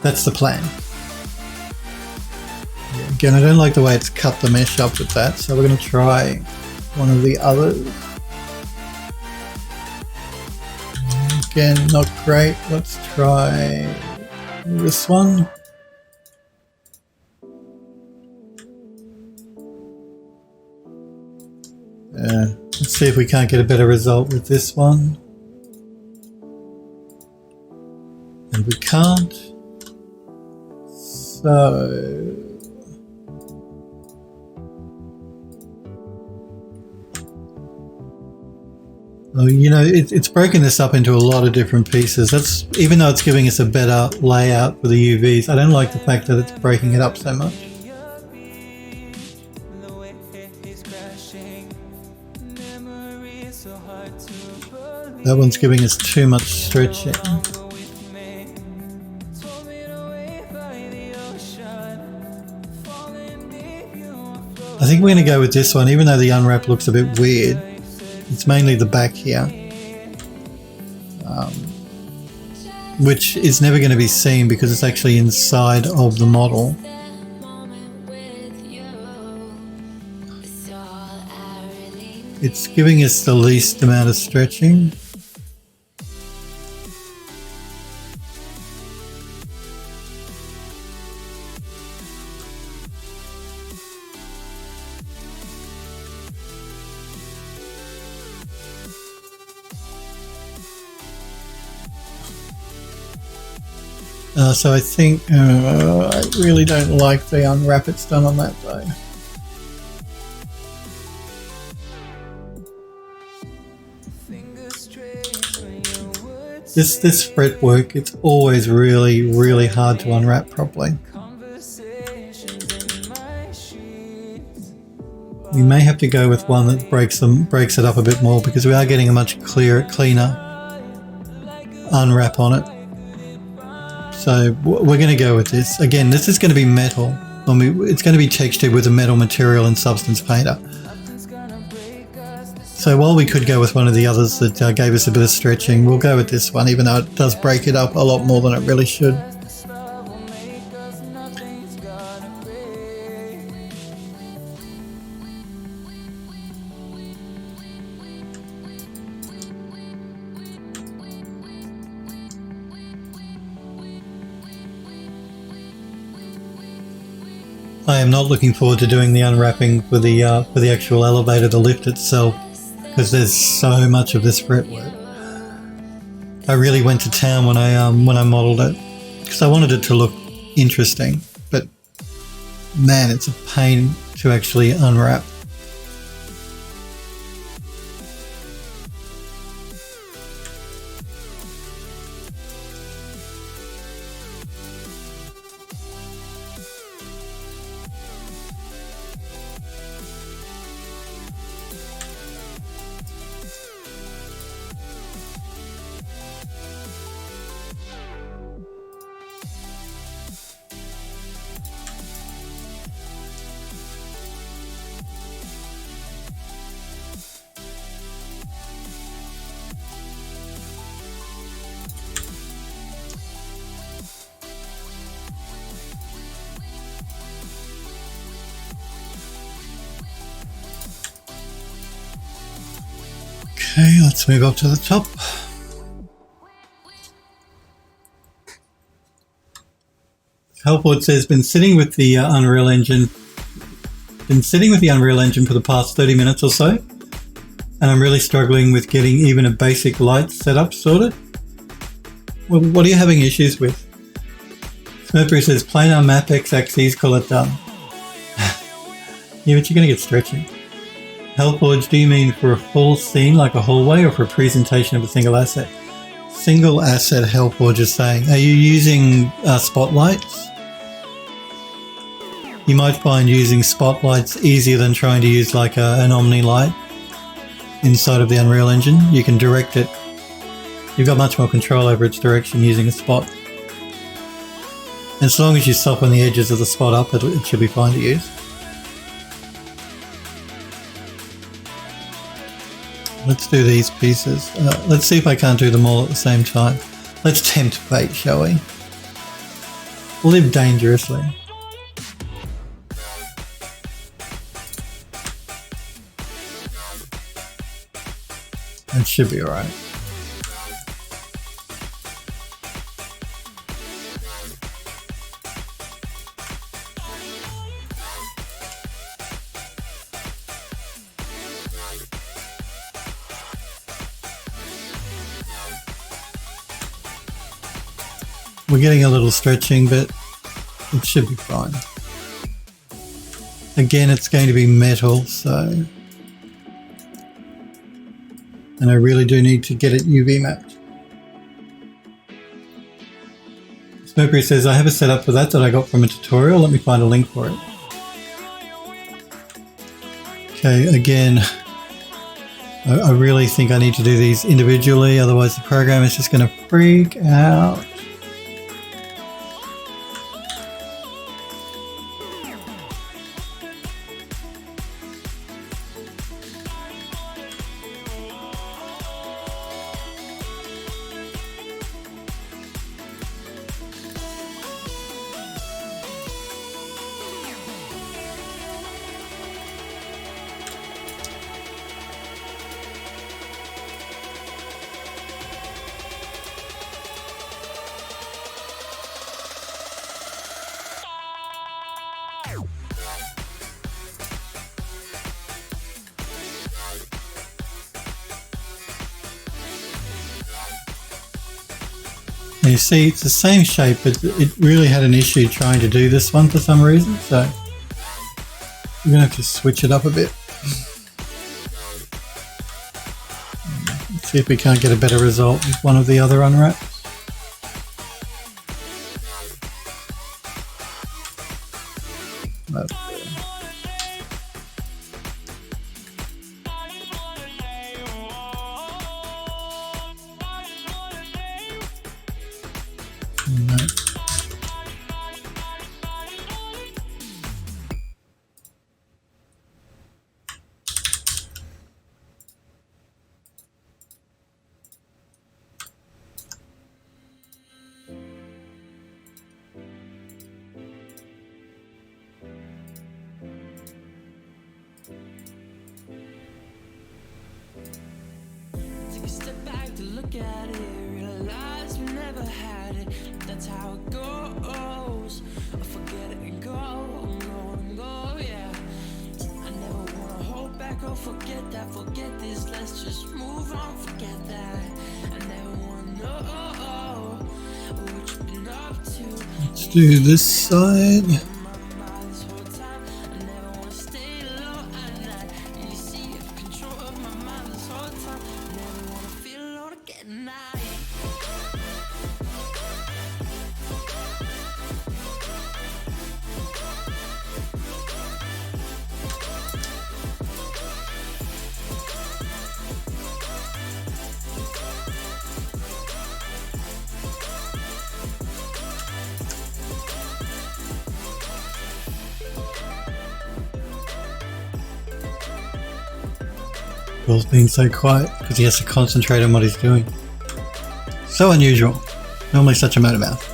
That's the plan. Yeah, again, I don't like the way it's cut the mesh up with that, so we're going to try one of the others. Again, not great. Let's try this one. Let's see if we can't get a better result with this one. And we can't. So... well, you know, it's broken this up into a lot of different pieces. That's, even though it's giving us a better layout for the UVs, I don't like the fact that it's breaking it up so much. That one's giving us too much stretching. I think we're going to go with this one, even though the unwrap looks a bit weird. It's mainly the back here, which is never going to be seen because it's actually inside of the model. It's giving us the least amount of stretching. So I think I really don't like the unwrap it's done on that though. This fretwork, it's always really hard to unwrap properly. We may have to go with one that breaks it up a bit more because we are getting a much cleaner unwrap on it. So we're going to go with this. Again, this is going to be metal. It's going to be textured with a metal material in Substance Painter. So while we could go with one of the others that gave us a bit of stretching, we'll go with this one, even though it does break it up a lot more than it really should. I am not looking forward to doing the unwrapping for the actual elevator, the lift itself, because there's so much of this fretwork. I really went to town when I modelled it because I wanted it to look interesting, but man, it's a pain to actually unwrap. Okay, let's move up to the top. Helpful, it says, been sitting with the Unreal Engine for the past 30 minutes or so. and I'm really struggling with getting even a basic light setup sorted. Well, what are you having issues with? Smurfberry says planar map x-axis, call it done. Yeah, but you're going to get stretchy. Hellforge, do you mean for a full scene like a hallway or for a presentation of a single asset? Single asset, Hellforge is saying. Are you using spotlights? You might find using spotlights easier than trying to use like an Omni light inside of the Unreal Engine. You can direct it. You've got much more control over its direction using a spot. As long as you soften the edges of the spot up, it should be fine to use. Let's do these pieces. Let's see if I can't do them all at the same time. Let's tempt fate, shall we? Live dangerously. That should be alright. We're getting a little stretching, but it should be fine. Again, it's going to be metal, so... And I really do need to get it UV mapped. Smurfberry says, I have a setup for that I got from a tutorial. Let me find a link for it. Okay, again, I really think I need to do these individually, otherwise the program is just going to freak out. You see, it's the same shape, but it really had an issue trying to do this one for some reason, so we're going to have to switch it up a bit. Let's see if we can't get a better result with one of the other unwraps. Let's do this side. Will's being so quiet because he has to concentrate on what he's doing. So unusual. Normally such a motor mouth.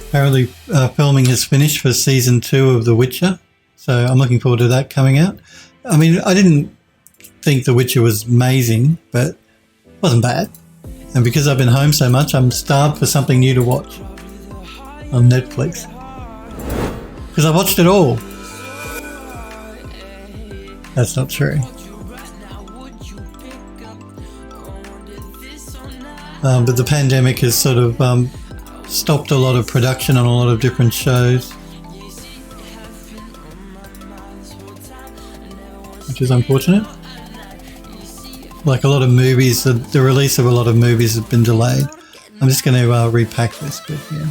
Apparently filming has finished for season 2 of The Witcher, so I'm looking forward to that coming out. I mean, I didn't think The Witcher was amazing, but it wasn't bad. And because I've been home so much, I'm starved for something new to watch. on Netflix. Because I watched it all. That's not true. But the pandemic has sort of stopped a lot of production on a lot of different shows, which is unfortunate. Like a lot of movies, the release of a lot of movies has been delayed. I'm just going to repack this bit here.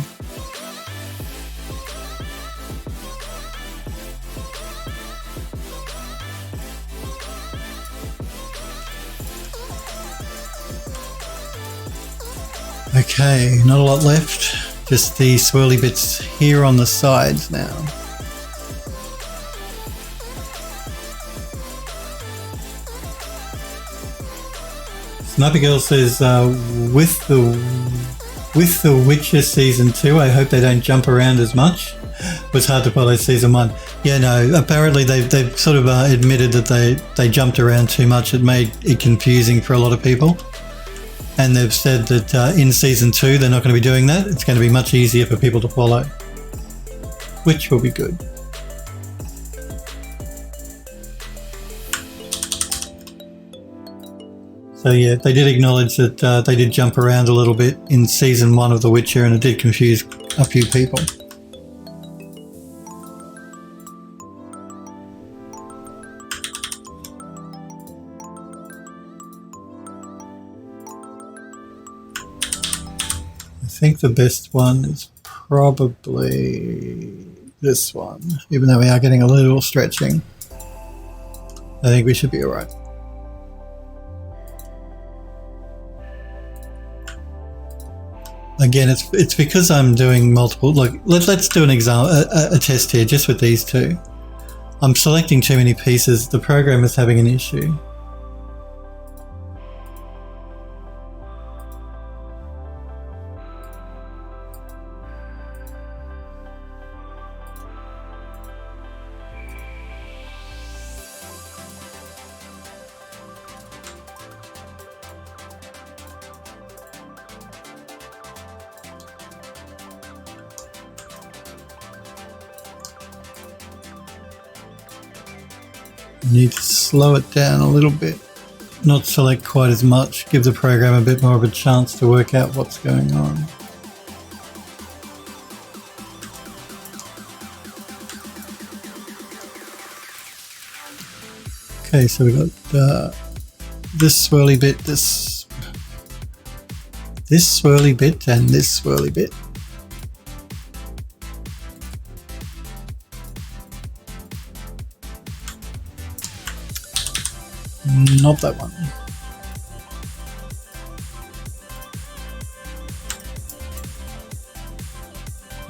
Okay, not a lot left, just the swirly bits here on the sides now. Snappy Girl says, with the Witcher Season 2, I hope they don't jump around as much. It was hard to follow Season 1. Yeah, no, apparently they've sort of admitted that they jumped around too much. It made it confusing for a lot of people. And they've said that in Season 2 they're not going to be doing that. It's going to be much easier for people to follow, which will be good. So yeah, they did acknowledge that they did jump around a little bit in Season 1 of The Witcher, and it did confuse a few people. I think the best one is probably this one, even though we are getting a little stretching. I think we should be all right. Again, it's because I'm doing multiple. Look, let's do an example, a test here, just with these two. I'm selecting too many pieces. The program is having an issue. Need to slow it down a little bit, not select quite as much, give the program a bit more of a chance to work out what's going on. Okay, so we got this swirly bit, this swirly bit, and this swirly bit. Not that one.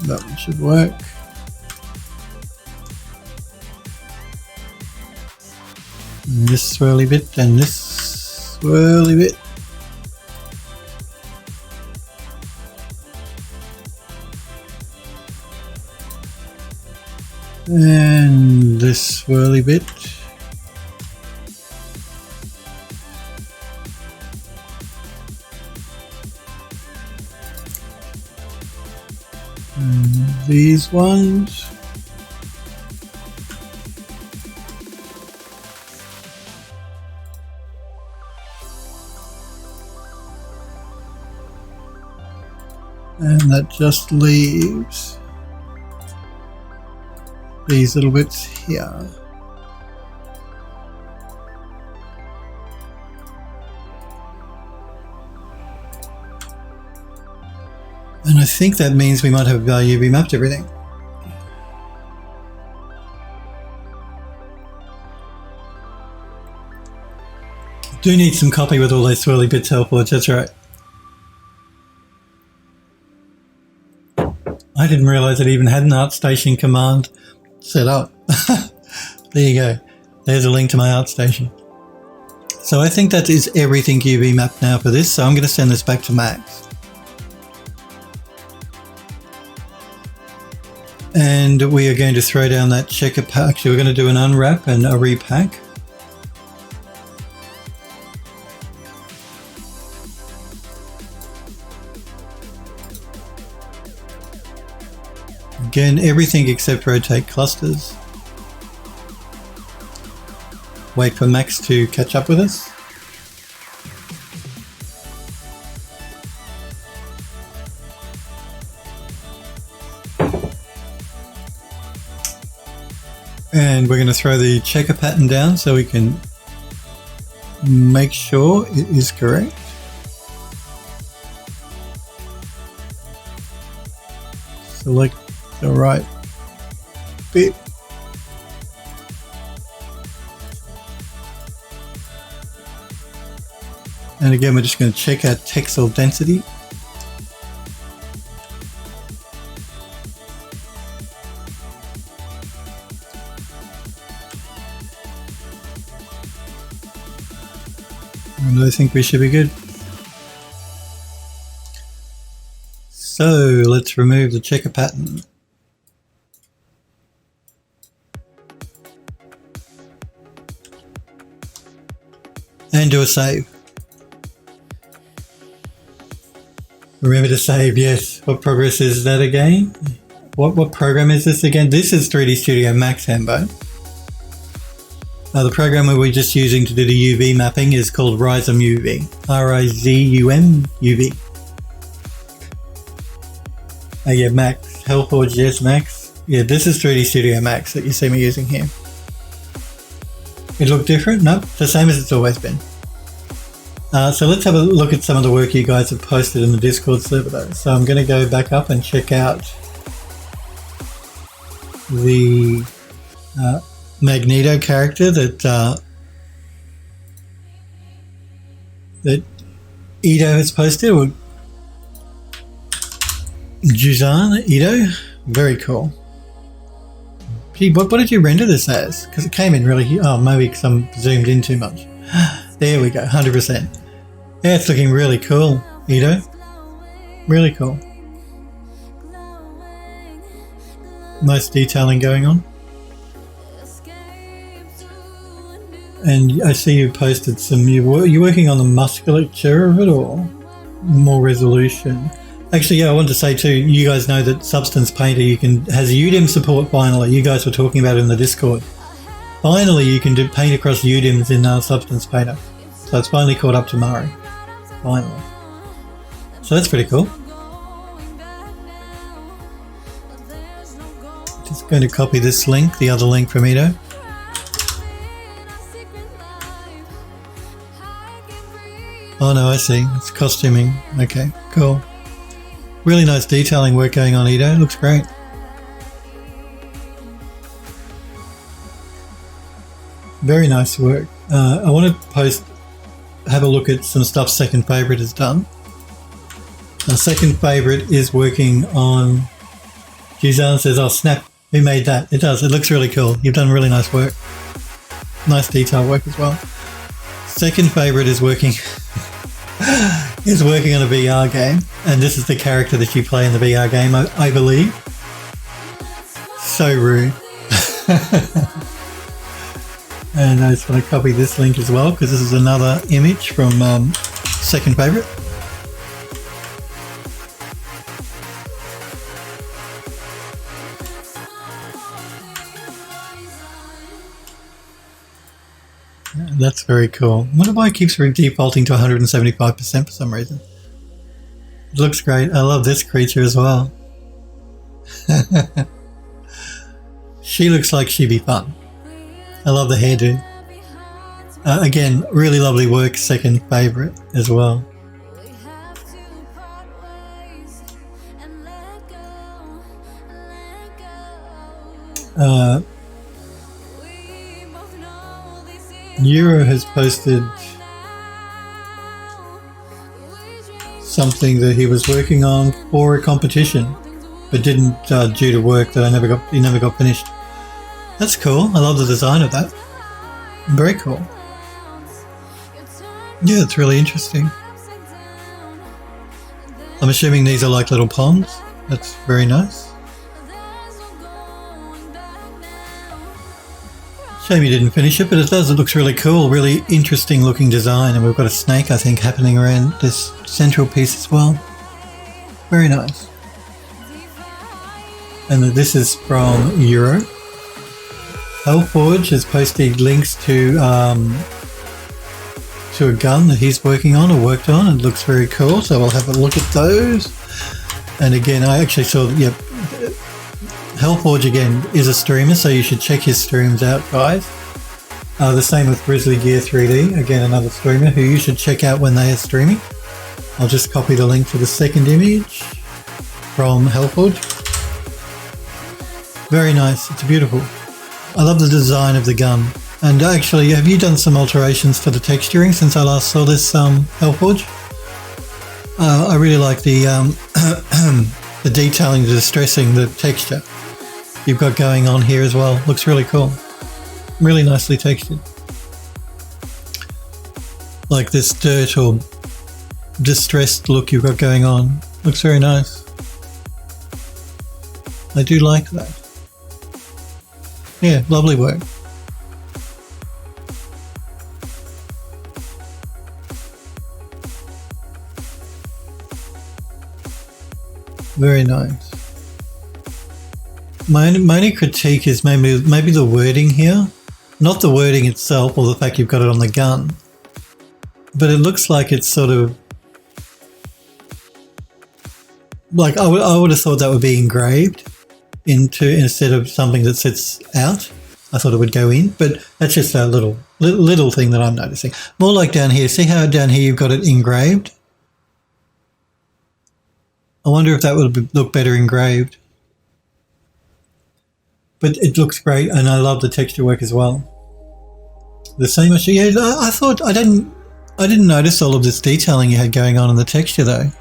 That one should work. And this swirly bit and this swirly bit. And this swirly bit. These ones. And that just leaves these little bits here. And I think that means we might have UV mapped everything. Do need some copy with all those swirly bits, Hellforge, that's right. I didn't realise it even had an ArtStation command set up. There you go. There's a link to my ArtStation. So I think that is everything UV mapped now for this, so I'm going to send this back to Max. And we are going to throw down that checker pack. Actually, we're going to do an unwrap and a repack. Again, everything except rotate clusters. Wait for Max to catch up with us. And we're going to throw the checker pattern down so we can make sure it is correct. Select the right bit. And again, we're just going to check our textile density. And I think we should be good. So let's remove the checker pattern. And do a save. Remember to save, yes. What progress is that again? What program is this again? This is 3D Studio Max, Hambo. The program we were just using to do the UV mapping is called Rizum UV. R-I-Z-U-M UV. Oh yeah, Max. Hellforge, yes, Max. Yeah, this is 3D Studio Max that you see me using here. It look different? Nope, the same as it's always been. So let's have a look at some of the work you guys have posted in the Discord server though. So I'm going to go back up and check out the Magneto character that Ito has posted. Or Juzan Ito, very cool. Gee, what did you render this as? Because it came in really. Oh, maybe because I'm zoomed in too much. There we go, 100%. Yeah, it's looking really cool, Ito. Really cool. Nice detailing going on. And I see you posted some. You're working on the musculature of it, or more resolution? Actually, yeah, I wanted to say too. You guys know that Substance Painter has UDIM support finally. You guys were talking about it in the Discord. Finally, you can paint across UDIMs in Substance Painter. So it's finally caught up to Mari. Finally. So that's pretty cool. Just going to copy this link, the other link from Ito. Oh no, I see. It's costuming. Okay, cool. Really nice detailing work going on, Ito. Looks great. Very nice work. I want to have a look at some stuff Second Favorite has done. Second Favorite is working on. Gizan says, "Oh snap! Who made that?" It does. It looks really cool. You've done really nice work. Nice detail work as well. Second Favorite is working is working on a VR game, and this is the character that you play in the VR game, I believe. So rude. And I just want to copy this link as well because this is another image from Second Favorite. Yeah, that's very cool. I wonder why it keeps defaulting to 175% for some reason. It looks great. I love this creature as well. She looks like she'd be fun. I love the hairdo. Again, really lovely work, Second Favorite as well. Euro has posted something that he was working on for a competition, but didn't due to work that he never got finished. That's cool. I love the design of that. Very cool. Yeah, it's really interesting. I'm assuming these are like little ponds. That's very nice. Shame you didn't finish it, but it does. It looks really cool. Really interesting looking design. And we've got a snake, I think, happening around this central piece as well. Very nice. and this is from Euro. Hellforge has posted links to a gun that he's working on or worked on. It looks very cool, so I'll have a look at those. And again, I actually saw, yep, Hellforge again is a streamer, so you should check his streams out, guys. The same with Grizzly Gear 3D, again another streamer who you should check out when they are streaming. I'll just copy the link to the second image from Hellforge. Very nice, it's beautiful. I love the design of the gun. And actually, have you done some alterations to the texturing since I last saw this Hellforge? I really like the the detailing, the distressing, the texture you've got going on here as well. Looks really cool. Really nicely textured. Like this dirt or distressed look you've got going on. Looks very nice. I do like that. Yeah, lovely work. Very nice. My only critique is maybe the wording here. Not the wording itself or the fact you've got it on the gun. But it looks like it's sort of... Like I would have thought that would be engraved into instead of something that sits out. I thought it would go in, but that's just a little thing that I'm noticing. More like down here. See how down here you've got it engraved? I wonder if that would look better engraved. But it looks great, and I love the texture work as well. The same issue. Yeah, I thought I didn't notice all of this detailing you had going on in the texture though.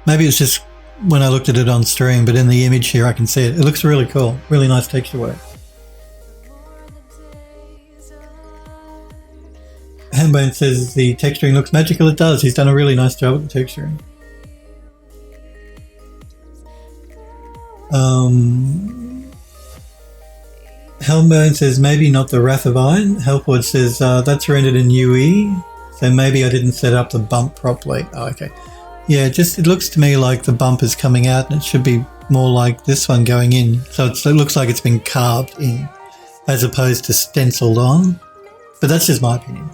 Maybe it's just when I looked at it on stream, but in the image here I can see it. It looks really cool. Really nice texture work. Handbone says the texturing looks magical. It does. He's done a really nice job at the texturing. Helmbone says maybe not the Wrath of Iron. Hellforge says that's rendered in UE, so maybe I didn't set up the bump properly. Oh, okay. Yeah, it looks to me like the bump is coming out and it should be more like this one going in. So it looks like it's been carved in as opposed to stenciled on. But that's just my opinion.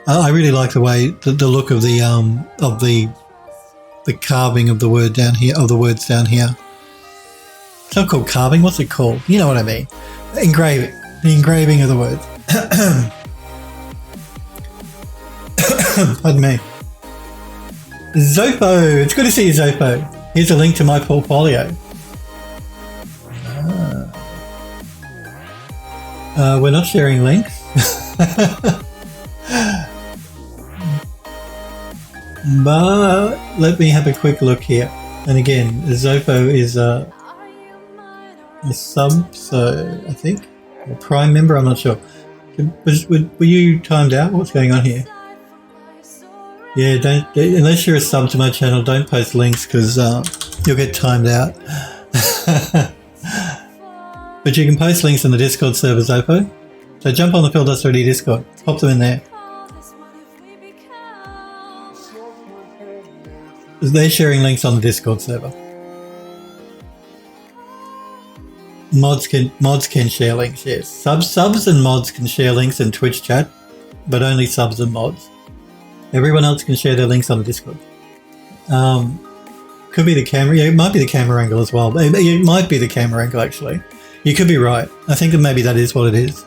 I really like the way, the look of the carving of the word down here, of the words down here. It's not called carving, what's it called? You know what I mean. Engraving. The engraving of the words. Pardon me. Zopo. It's good to see you, Zopo. Here's a link to my portfolio. We're not sharing links. But let me have a quick look here. And again, Zopo is a sub, so I think, or Prime member, I'm not sure. Were you timed out? What's going on here? Yeah, unless you're a sub to my channel, don't post links because you'll get timed out. But you can post links in the Discord server, Zopo. So jump on the Phil Dust 3D Discord, pop them in there. They're sharing links on the Discord server. Mods can share links, yes. Subs and mods can share links in Twitch chat, but only subs and mods. Everyone else can share their links on the Discord. Could be the camera, yeah, it might be the camera angle as well. It might be the camera angle actually. You could be right. I think that maybe that is what it is.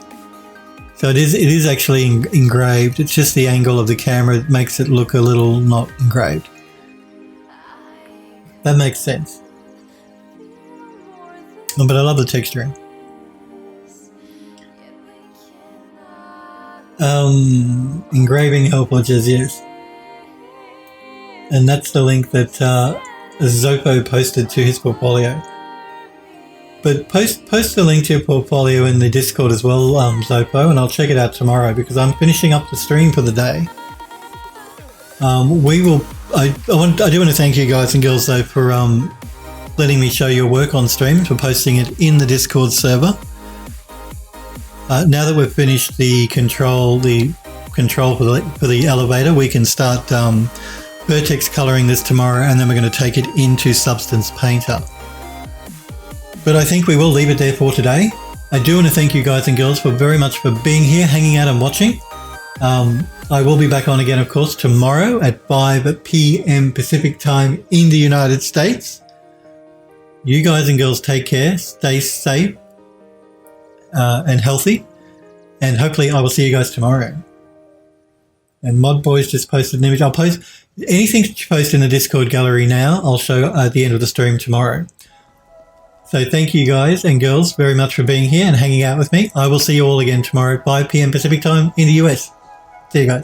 So it is actually engraved. It's just the angle of the camera that makes it look a little not engraved. That makes sense. But I love the texturing. Engraving Hellforges, yes. And that's the link that Zopo posted to his portfolio. But post the link to your portfolio in the Discord as well, Zopo, and I'll check it out tomorrow because I'm finishing up the stream for the day. I do want to thank you guys and girls though for letting me show your work on stream, for posting it in the Discord server. Now that we've finished the control for the elevator, we can start vertex coloring this tomorrow, and then we're going to take it into Substance Painter. But I think we will leave it there for today. I do want to thank you guys and girls very much for being here, hanging out and watching. I will be back on again, of course, tomorrow at 5 p.m. Pacific time in the United States. You guys and girls take care, stay safe and healthy, and hopefully I will see you guys tomorrow. And Mod Boys just posted an image. I'll post anything that you post in the Discord gallery now. I'll show at the end of the stream tomorrow. So thank you guys and girls very much for being here and hanging out with me. I will see you all again tomorrow at 5 p.m. Pacific time in the US. See you guys.